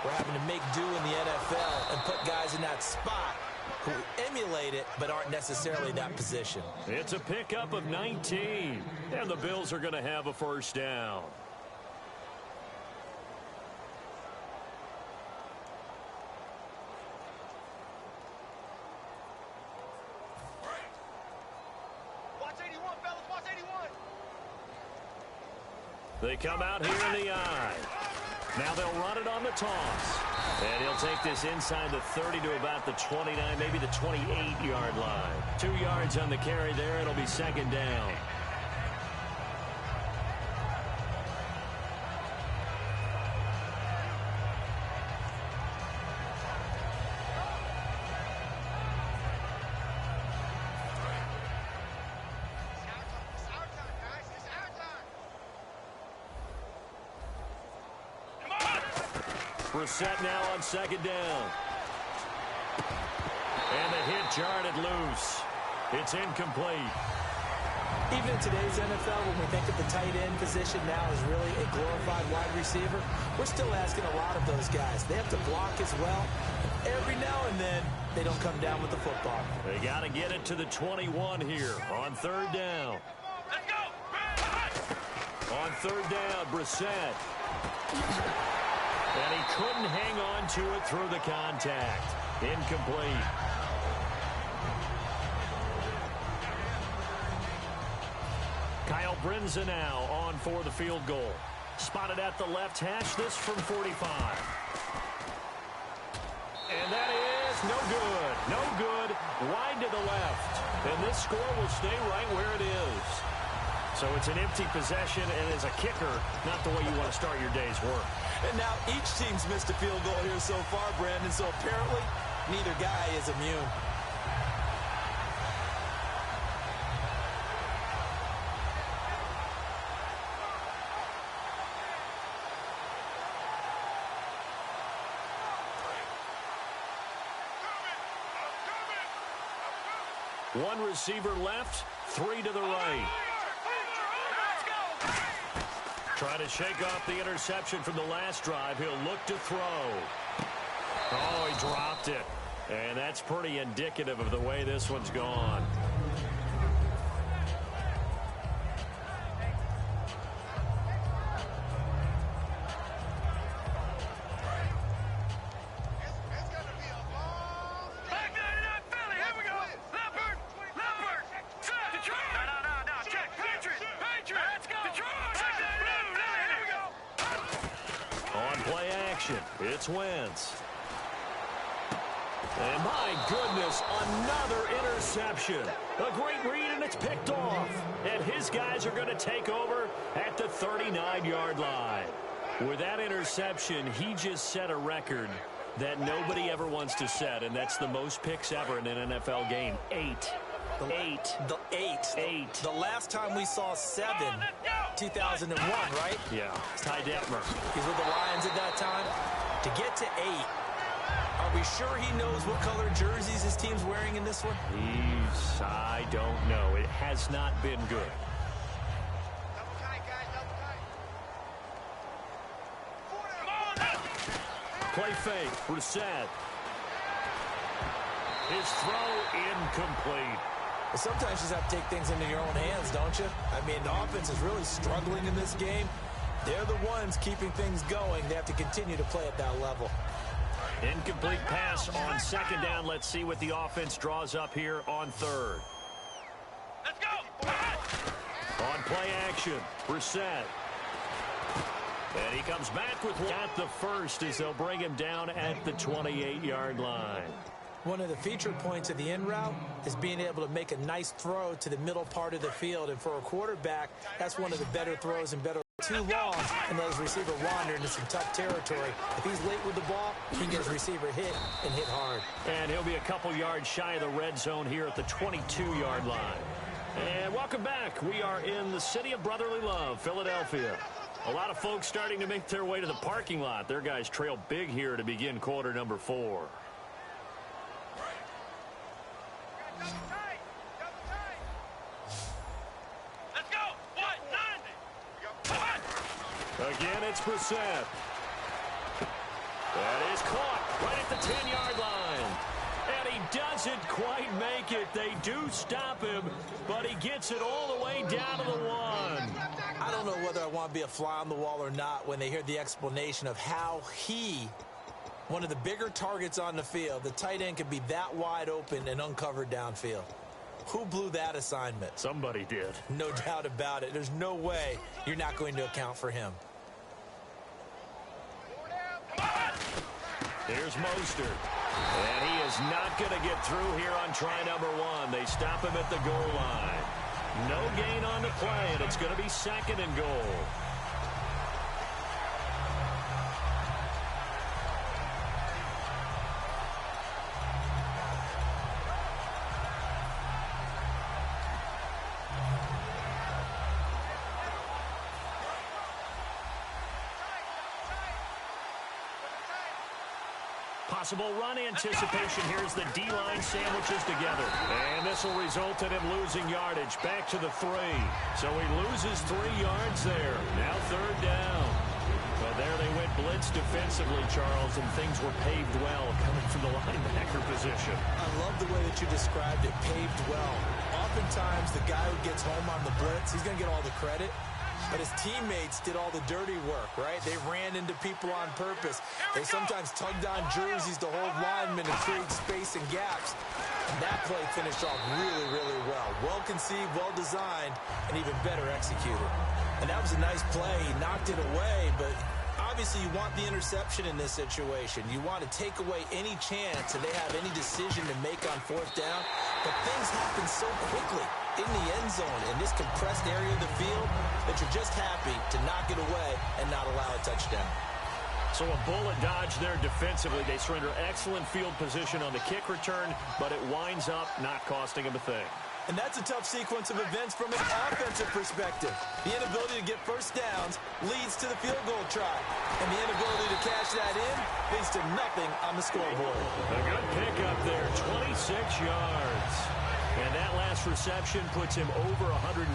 [SPEAKER 2] We're having to make do in the NFL and put guys in that spot who emulate it but aren't necessarily that position.
[SPEAKER 1] It's a pickup of 19, and the Bills are going to have a first down.
[SPEAKER 3] Watch 81, fellas, watch 81.
[SPEAKER 1] They come out here in the eye. Now they'll run it on the toss. And he'll take this inside the 30 to about the 29, maybe the 28-yard line. 2 yards on the carry there. It'll be 2nd down. Brissett now on second down. And the hit jarred it loose. It's incomplete.
[SPEAKER 2] Even in today's NFL, when we think of the tight end position now as really a glorified wide receiver, we're still asking a lot of those guys. They have to block as well. Every now and then, they don't come down with the football.
[SPEAKER 1] They got to get it to the 21 here on third down.
[SPEAKER 3] Let's go!
[SPEAKER 1] On third down, Brissett. And he couldn't hang on to it through the contact. Incomplete. Kyle Brinza now on for the field goal. Spotted at the left hash, this from 45. And that is no good. No good. Wide to the left. And this score will stay right where it is. So it's an empty possession, and as a kicker, not the way you want to start your day's work.
[SPEAKER 2] And now each team's missed a field goal here so far, Brandon, so apparently neither guy is immune.
[SPEAKER 1] One receiver left, three to the right. Try to shake off the interception from the last drive. He'll look to throw. Oh, he dropped it. And that's pretty indicative of the way this one's gone. It's Wentz. And my goodness, another interception. A great read, and it's picked off. And his guys are going to take over at the 39-yard line. With that interception, he just set a record that nobody ever wants to set, and that's the most picks ever in an NFL game. 8.
[SPEAKER 2] The last time we saw 7, 2001, right?
[SPEAKER 1] Yeah, Ty Detmer.
[SPEAKER 2] He's with the Lions at that time. To get to 8, are we sure he knows what color jerseys his team's wearing in this one?
[SPEAKER 1] I don't know. It has not been good.
[SPEAKER 3] Double tight, guys, double tight.
[SPEAKER 1] Play fake, Brissett. His throw incomplete.
[SPEAKER 2] Well, sometimes you just have to take things into your own hands, don't you? I mean, the offense is really struggling in this game. They're the ones keeping things going. They have to continue to play at that level.
[SPEAKER 1] Incomplete pass on second down. Let's see what the offense draws up here on third.
[SPEAKER 3] Let's go!
[SPEAKER 1] On play action, Brissett. And he comes back with one at the first as they'll bring him down at the 28-yard line.
[SPEAKER 2] One of the feature points of the in route is being able to make a nice throw to the middle part of the field. And for a quarterback, that's one of the better throws and better. Too long, and let his receiver wander into some tough territory. If he's late with the ball, he can get his receiver hit and hit hard.
[SPEAKER 1] And he'll be a couple yards shy of the red zone here at the 22-yard line. And welcome back. We are in the city of brotherly love, Philadelphia. A lot of folks starting to make their way to the parking lot. Their guys trail big here to begin quarter number 4. Again, it's Brissett. That is caught right at the 10-yard line. And he doesn't quite make it. They do stop him, but he gets it all the way down to the 1.
[SPEAKER 2] I don't know whether I want to be a fly on the wall or not when they hear the explanation of how he, one of the bigger targets on the field, the tight end could be that wide open and uncovered downfield. Who blew that assignment?
[SPEAKER 1] Somebody did.
[SPEAKER 2] No doubt about it. There's no way you're not going to account for him.
[SPEAKER 1] Here's Mostert. And he is not going to get through here on try number 1. They stop him at the goal line. No gain on the play, and it's going to be second and goal. Possible run anticipation here as the D-line sandwiches together. And this will result in him losing yardage back to the 3. So he loses 3 yards there. Now 3rd down. But there they went blitz defensively, Charles, and things were paved well coming from the linebacker position.
[SPEAKER 2] I love the way that you described it, paved well. Oftentimes, the guy who gets home on the blitz, he's going to get all the credit. But his teammates did all the dirty work, right? They ran into people on purpose. They sometimes tugged on jerseys to hold linemen and create space and gaps. And that play finished off really, really well. Well conceived, well designed, and even better executed. And that was a nice play. He knocked it away, but obviously you want the interception in this situation. You want to take away any chance and they have any decision to make on 4th down. But things happen so quickly in the end zone in this compressed area of the field that you're just happy to knock it away and not allow a touchdown.
[SPEAKER 1] So a bullet dodge there defensively. They surrender excellent field position on the kick return, but it winds up not costing them a thing.
[SPEAKER 2] And that's a tough sequence of events from an offensive perspective. The inability to get first downs leads to the field goal try. And the inability to cash that in leads to nothing on the scoreboard.
[SPEAKER 1] A good pickup there, 26 yards. And that last reception puts him over 150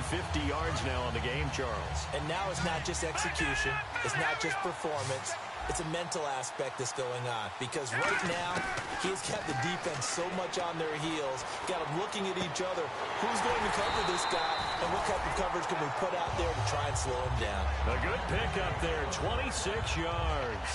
[SPEAKER 1] yards now on the game, Charles.
[SPEAKER 2] And now it's not just execution. It's not just performance. It's a mental aspect that's going on. Because right now, he has kept the defense so much on their heels. Got them looking at each other. Who's going to cover this guy? And what type of coverage can we put out there to try and slow him down?
[SPEAKER 1] A good pickup there, 26 yards.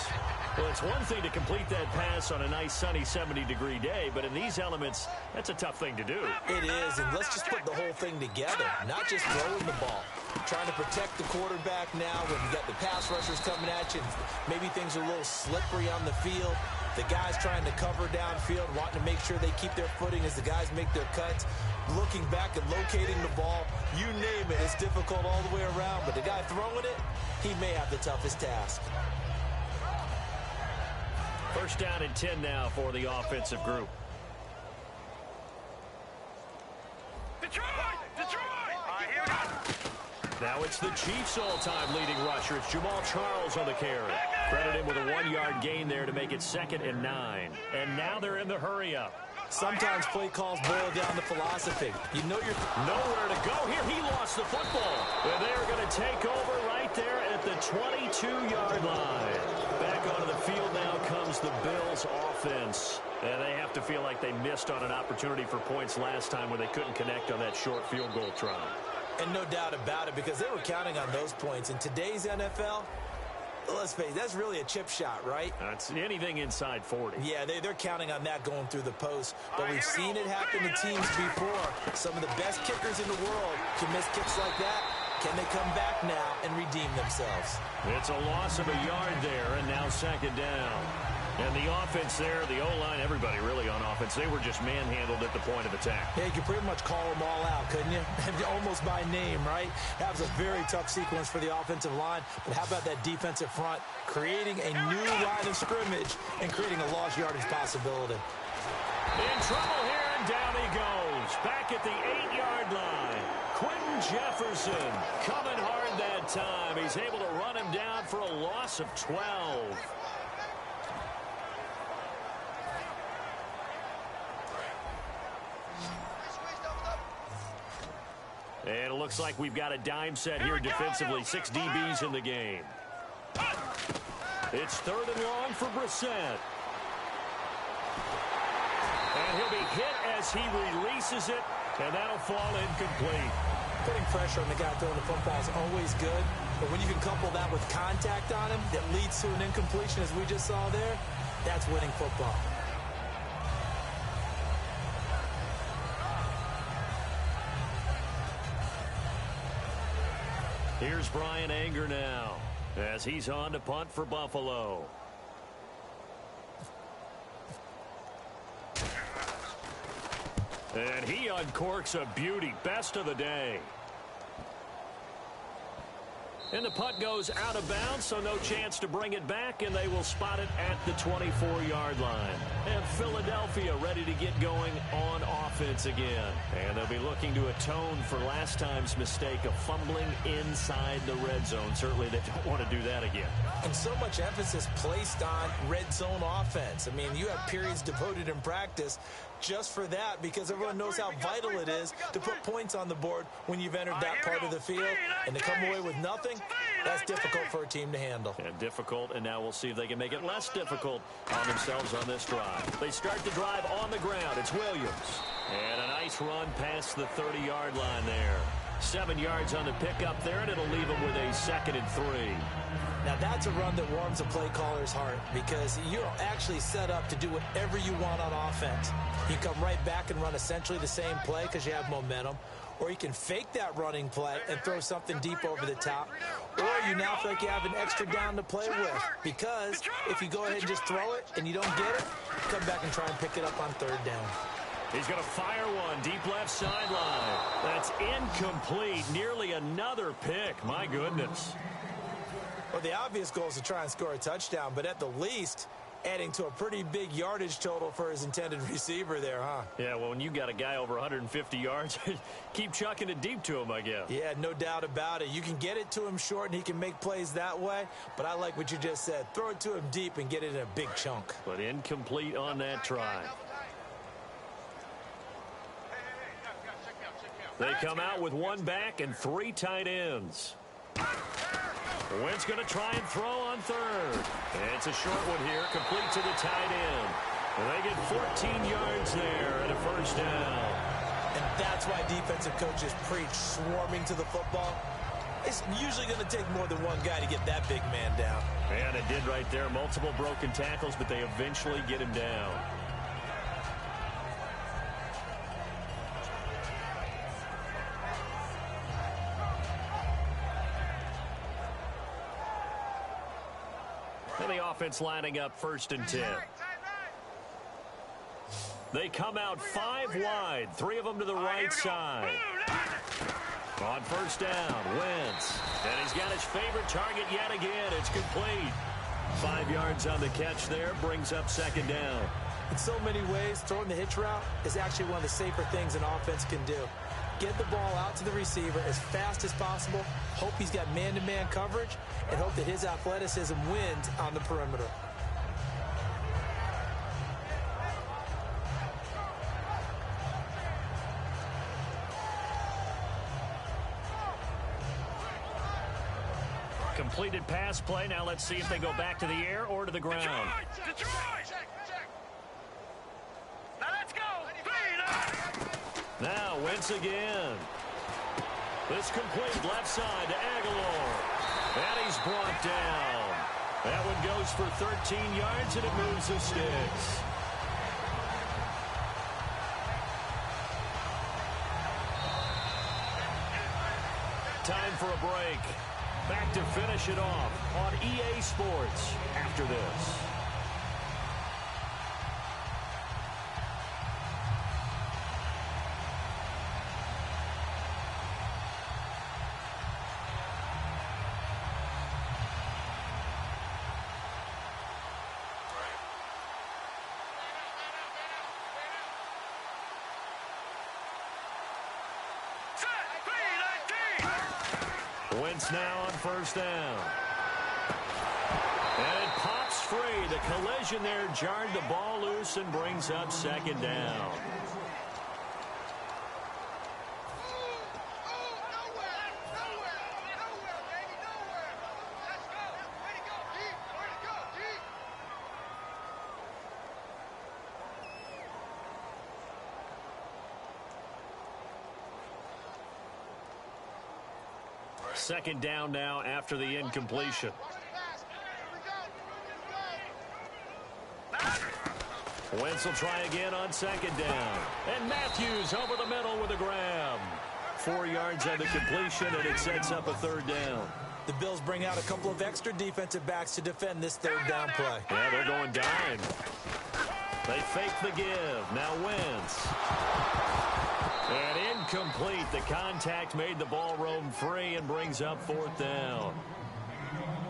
[SPEAKER 1] Well, it's one thing to complete that pass on a nice sunny 70-degree day, but in these elements, that's a tough thing to do.
[SPEAKER 2] It is, and let's just put the whole thing together, not just throwing the ball. Trying to protect the quarterback now when you got the pass rushers coming at you. Maybe things are a little slippery on the field. The guys trying to cover downfield, wanting to make sure they keep their footing as the guys make their cuts. Looking back and locating the ball, you name it, it's difficult all the way around. But the guy throwing it, he may have the toughest task.
[SPEAKER 1] 1st down and 10 now for the offensive group.
[SPEAKER 3] Detroit! Detroit! All right, here we go.
[SPEAKER 1] Now it's the Chiefs' all-time leading rusher. It's Jamal Charles on the carry. Credit him with a 1-yard gain there to make it 2nd and 9. And now they're in the hurry-up.
[SPEAKER 2] Sometimes play calls boil down to philosophy. You know you're
[SPEAKER 1] nowhere to go here. He lost the football. And they are going to take over right there at the 22-yard line. Back onto the field now comes the Bills' offense. And they have to feel like they missed on an opportunity for points last time when they couldn't connect on that short field goal try.
[SPEAKER 2] And no doubt about it, because they were counting on those points. In today's NFL, let's face it, that's really a chip shot, right?
[SPEAKER 1] It's anything inside 40.
[SPEAKER 2] Yeah, they're counting on that going through the post. But we've seen it happen to teams before. Some of the best kickers in the world can miss kicks like that. Can they come back now and redeem themselves?
[SPEAKER 1] It's a loss of a yard there, and now 2nd down. And the offense there, the O-line, everybody really on offense, they were just manhandled at the point of attack.
[SPEAKER 2] Yeah, you could pretty much call them all out, couldn't you? Almost by name, right? That was a very tough sequence for the offensive line. But how about that defensive front creating a new line of scrimmage and creating a lost yardage possibility?
[SPEAKER 1] In trouble here, and down he goes. Back at the 8-yard line. Quentin Jefferson coming hard that time. He's able to run him down for a loss of 12. And it looks like we've got a dime set here defensively. 6 DBs in the game. It's 3rd and long for Brissett. And he'll be hit as he releases it, and that'll fall incomplete.
[SPEAKER 2] Putting pressure on the guy throwing the football is always good, but when you can couple that with contact on him that leads to an incompletion, as we just saw there, that's winning football.
[SPEAKER 1] Here's Brian Anger now as he's on to punt for Buffalo. And he uncorks a beauty. Best of the day. And the punt goes out of bounds, so no chance to bring it back, and they will spot it at the 24-yard line. And Philadelphia ready to get going on offense again. And they'll be looking to atone for last time's mistake of fumbling inside the red zone. Certainly they don't want to do that again.
[SPEAKER 2] And so much emphasis placed on red zone offense. I mean, you have periods devoted in practice just for that, because everyone knows how vital it is to put points on the board when you've entered that part of the field. And to come away with nothing, that's difficult for a team to handle.
[SPEAKER 1] And difficult, and now we'll see if they can make it less difficult on themselves on this drive. They start the drive on the ground. It's Williams. And a nice run past the 30-yard line there. 7 yards on the pickup there, and it'll leave them with a 2nd and 3.
[SPEAKER 2] Now, that's a run that warms a play caller's heart, because you're actually set up to do whatever you want on offense. You come right back and run essentially the same play because you have momentum, or you can fake that running play and throw something deep over the top, or you now feel like you have an extra down to play with, because if you go ahead and just throw it and you don't get it, come back and try and pick it up on 3rd down.
[SPEAKER 1] He's going to fire one deep left sideline. That's incomplete. Nearly another pick. My goodness.
[SPEAKER 2] Well, the obvious goal is to try and score a touchdown, but at the least, adding to a pretty big yardage total for his intended receiver there, huh?
[SPEAKER 1] Yeah, well, when you got a guy over 150 yards, keep chucking it deep to him, I guess.
[SPEAKER 2] Yeah, no doubt about it. You can get it to him short, and he can make plays that way, but I like what you just said. Throw it to him deep and get it in a big chunk.
[SPEAKER 1] But incomplete on that try. They come out with 1 back and 3 tight ends. Wentz going to try and throw on 3rd. And it's a short one here, complete to the tight end. And they get 14 yards there and a 1st down.
[SPEAKER 2] And that's why defensive coaches preach swarming to the football. It's usually going to take more than one guy to get that big man down.
[SPEAKER 1] And it did right there. Multiple broken tackles, but they eventually get him down. And the offense lining up 1st and 10. They come out 5 wide, 3 of them to the right side. On 1st down, Wentz. And he's got his favorite target yet again. It's complete. 5 yards on the catch there, brings up 2nd down.
[SPEAKER 2] In so many ways, throwing the hitch route is actually one of the safer things an offense can do. Get the ball out to the receiver as fast as possible, hope he's got man-to-man coverage, and hope that his athleticism wins on the perimeter.
[SPEAKER 1] Completed pass play. Now let's see if they go back to the air or to the ground.
[SPEAKER 3] Detroit! Now let's go!
[SPEAKER 1] Now Wentz again. This complete left side to Aguilar. And he's brought down. That one goes for 13 yards, and it moves the sticks. Time for a break. Back to finish it off on EA Sports after this. Wentz now on 1st down. And it pops free. The collision there jarred the ball loose and brings up 2nd down. Second down now after the incompletion. Wentz will try again on 2nd down. And Matthews over the middle with a grab. 4 yards on the completion, and it sets up a 3rd down.
[SPEAKER 2] The Bills bring out a couple of extra defensive backs to defend this 3rd down play.
[SPEAKER 1] Yeah, they're going dime. They fake the give. Now Wentz. And incomplete. The contact made the ball roam free and brings up 4th down.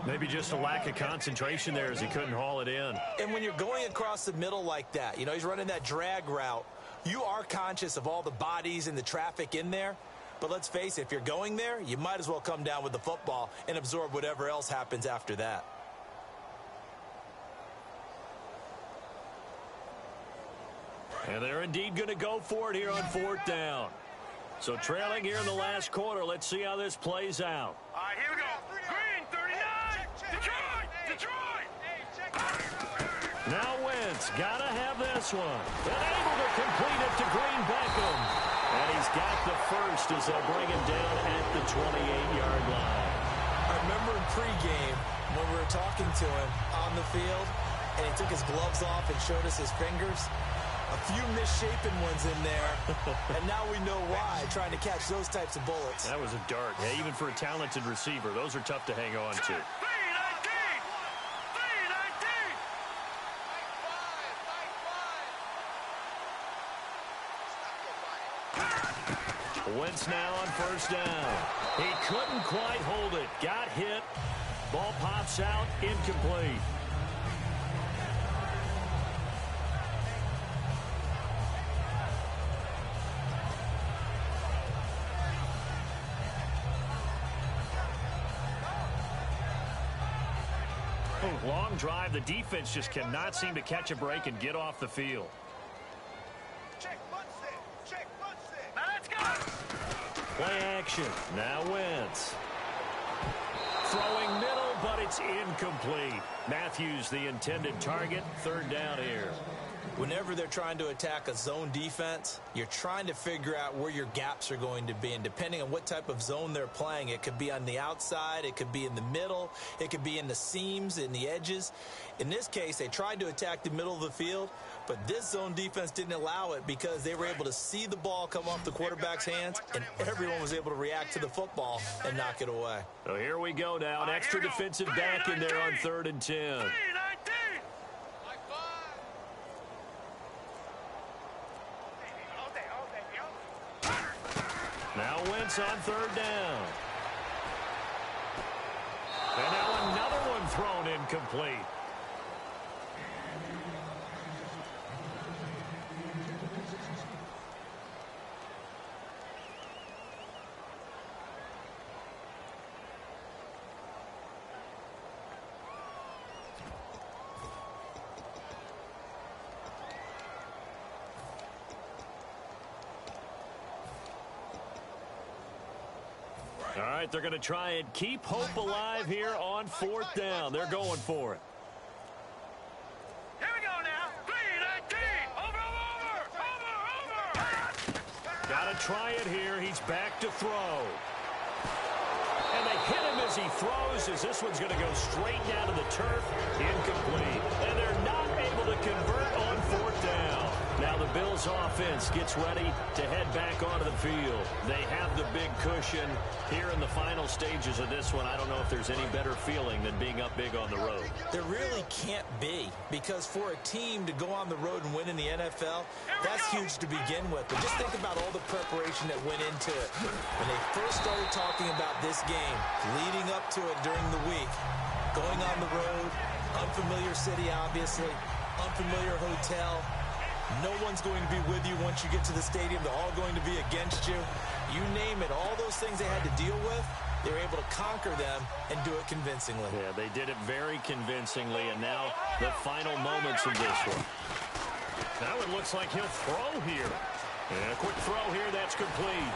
[SPEAKER 1] Maybe just a lack of concentration there as he couldn't haul it in.
[SPEAKER 2] And when you're going across the middle like that, you know, he's running that drag route, you are conscious of all the bodies and the traffic in there. But let's face it, if you're going there, you might as well come down with the football and absorb whatever else happens after that.
[SPEAKER 1] And they're indeed going to go for it here on 4th down. So trailing here in the last quarter. Let's see how this plays out.
[SPEAKER 3] All right, here we go. Green, 39. Detroit.
[SPEAKER 1] Now Wentz got to have this one. And able to complete it to Green Beckham. And he's got the first as they'll bring him down at the 28-yard line.
[SPEAKER 2] I remember in pregame when we were talking to him on the field, and he took his gloves off and showed us his fingers. A few misshapen ones in there, and now we know why, trying to catch those types of bullets.
[SPEAKER 1] That was a dart. Yeah, even for a talented receiver, those are tough to hang on to.
[SPEAKER 3] 319.
[SPEAKER 1] Wentz now on 1st down. He couldn't quite hold it. Got hit. Ball pops out. Incomplete. Long drive. The defense just cannot seem to catch a break and get off the field.
[SPEAKER 3] Now let's go.
[SPEAKER 1] Play action. Now Wentz. Throwing middle, but it's incomplete. Matthews, the intended target. 3rd down here.
[SPEAKER 2] Whenever they're trying to attack a zone defense, you're trying to figure out where your gaps are going to be. And depending on what type of zone they're playing, it could be on the outside, it could be in the middle, it could be in the seams, in the edges. In this case, they tried to attack the middle of the field, but this zone defense didn't allow it because they were able to see the ball come off the quarterback's hands, and everyone was able to react to the football and knock it away.
[SPEAKER 1] So here we go now. An extra defensive back in there on 3rd and 10.
[SPEAKER 3] 319.
[SPEAKER 1] Now Wentz on 3rd down. And now another one thrown incomplete. All right, they're going to try and keep hope alive here on 4th down. They're going for it.
[SPEAKER 3] Here we go now. 319. Over.
[SPEAKER 1] Got to try it here. He's back to throw. And they hit him as he throws, as this one's going to go straight down to the turf. Incomplete. And they're not able to convert on 4th down. Now the Bills offense gets ready to head back onto the field. They have the big cushion here in the final stages of this one. I don't know if there's any better feeling than being up big on the road.
[SPEAKER 2] There really can't be, because for a team to go on the road and win in the NFL, that's huge to begin with. But just think about all the preparation that went into it. When they first started talking about this game, leading up to it during the week, going on the road, unfamiliar city, obviously, unfamiliar hotel. No one's going to be with you once you get to the stadium. They're all going to be against you. You name it, all those things they had to deal with, they were able to conquer them and do it convincingly.
[SPEAKER 1] Yeah, they did it very convincingly, and now the final moments of this one. Now it looks like he'll throw here. And a quick throw here, that's complete.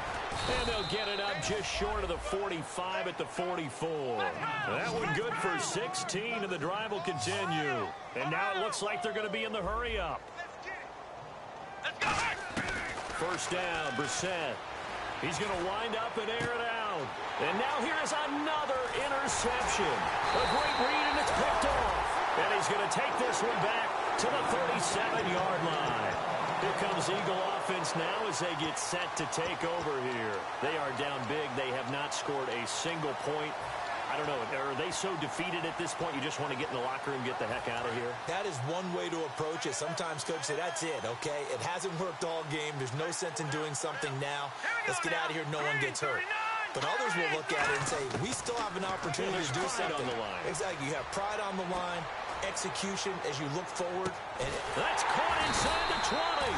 [SPEAKER 1] And they'll get it up just short of the 45 at the 44. That one good for 16, and the drive will continue. And now it looks like they're going to be in the hurry-up. First down, Brissett. He's going to wind up and air it out. And now here's another interception. A great read, and it's picked off. And he's going to take this one back to the 37-yard line. Here comes Eagle offense now as they get set to take over here. They are down big. They have not scored a single point I don't know, are they so defeated at this point you just want to get in the locker room and get the heck out of here?
[SPEAKER 2] That is one way to approach it. Sometimes coaches say, that's it, okay? It hasn't worked all game. There's no sense in doing something now. Let's get out of here. No one gets hurt. But others will look at it and say, we still have an opportunity to do something.
[SPEAKER 1] On the line.
[SPEAKER 2] Exactly. You have pride on the line, execution as you look forward. And
[SPEAKER 1] that's caught inside the 20.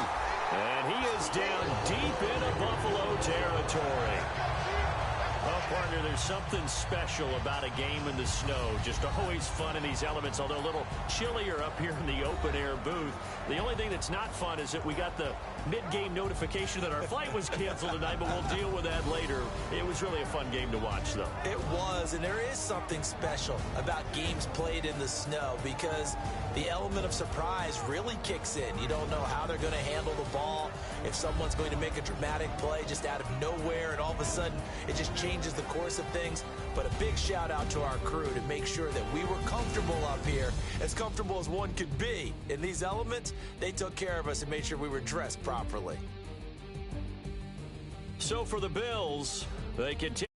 [SPEAKER 1] And he is down deep into Buffalo territory. Well, partner, there's something special about a game in the snow. Just always fun in these elements, although a little chillier up here in the open-air booth. The only thing that's not fun is that we got the mid-game notification that our flight was canceled tonight, but we'll deal with that later. It was really a fun game to watch, though.
[SPEAKER 2] It was, and there is something special about games played in the snow because the element of surprise really kicks in. You don't know how they're going to handle the ball, if someone's going to make a dramatic play just out of nowhere, and all of a sudden it just changes the course of things. But a big shout out to our crew to make sure that we were comfortable up here, as comfortable as one could be. In these elements, they took care of us and made sure we were dressed properly.
[SPEAKER 1] So for the Bills, they continue.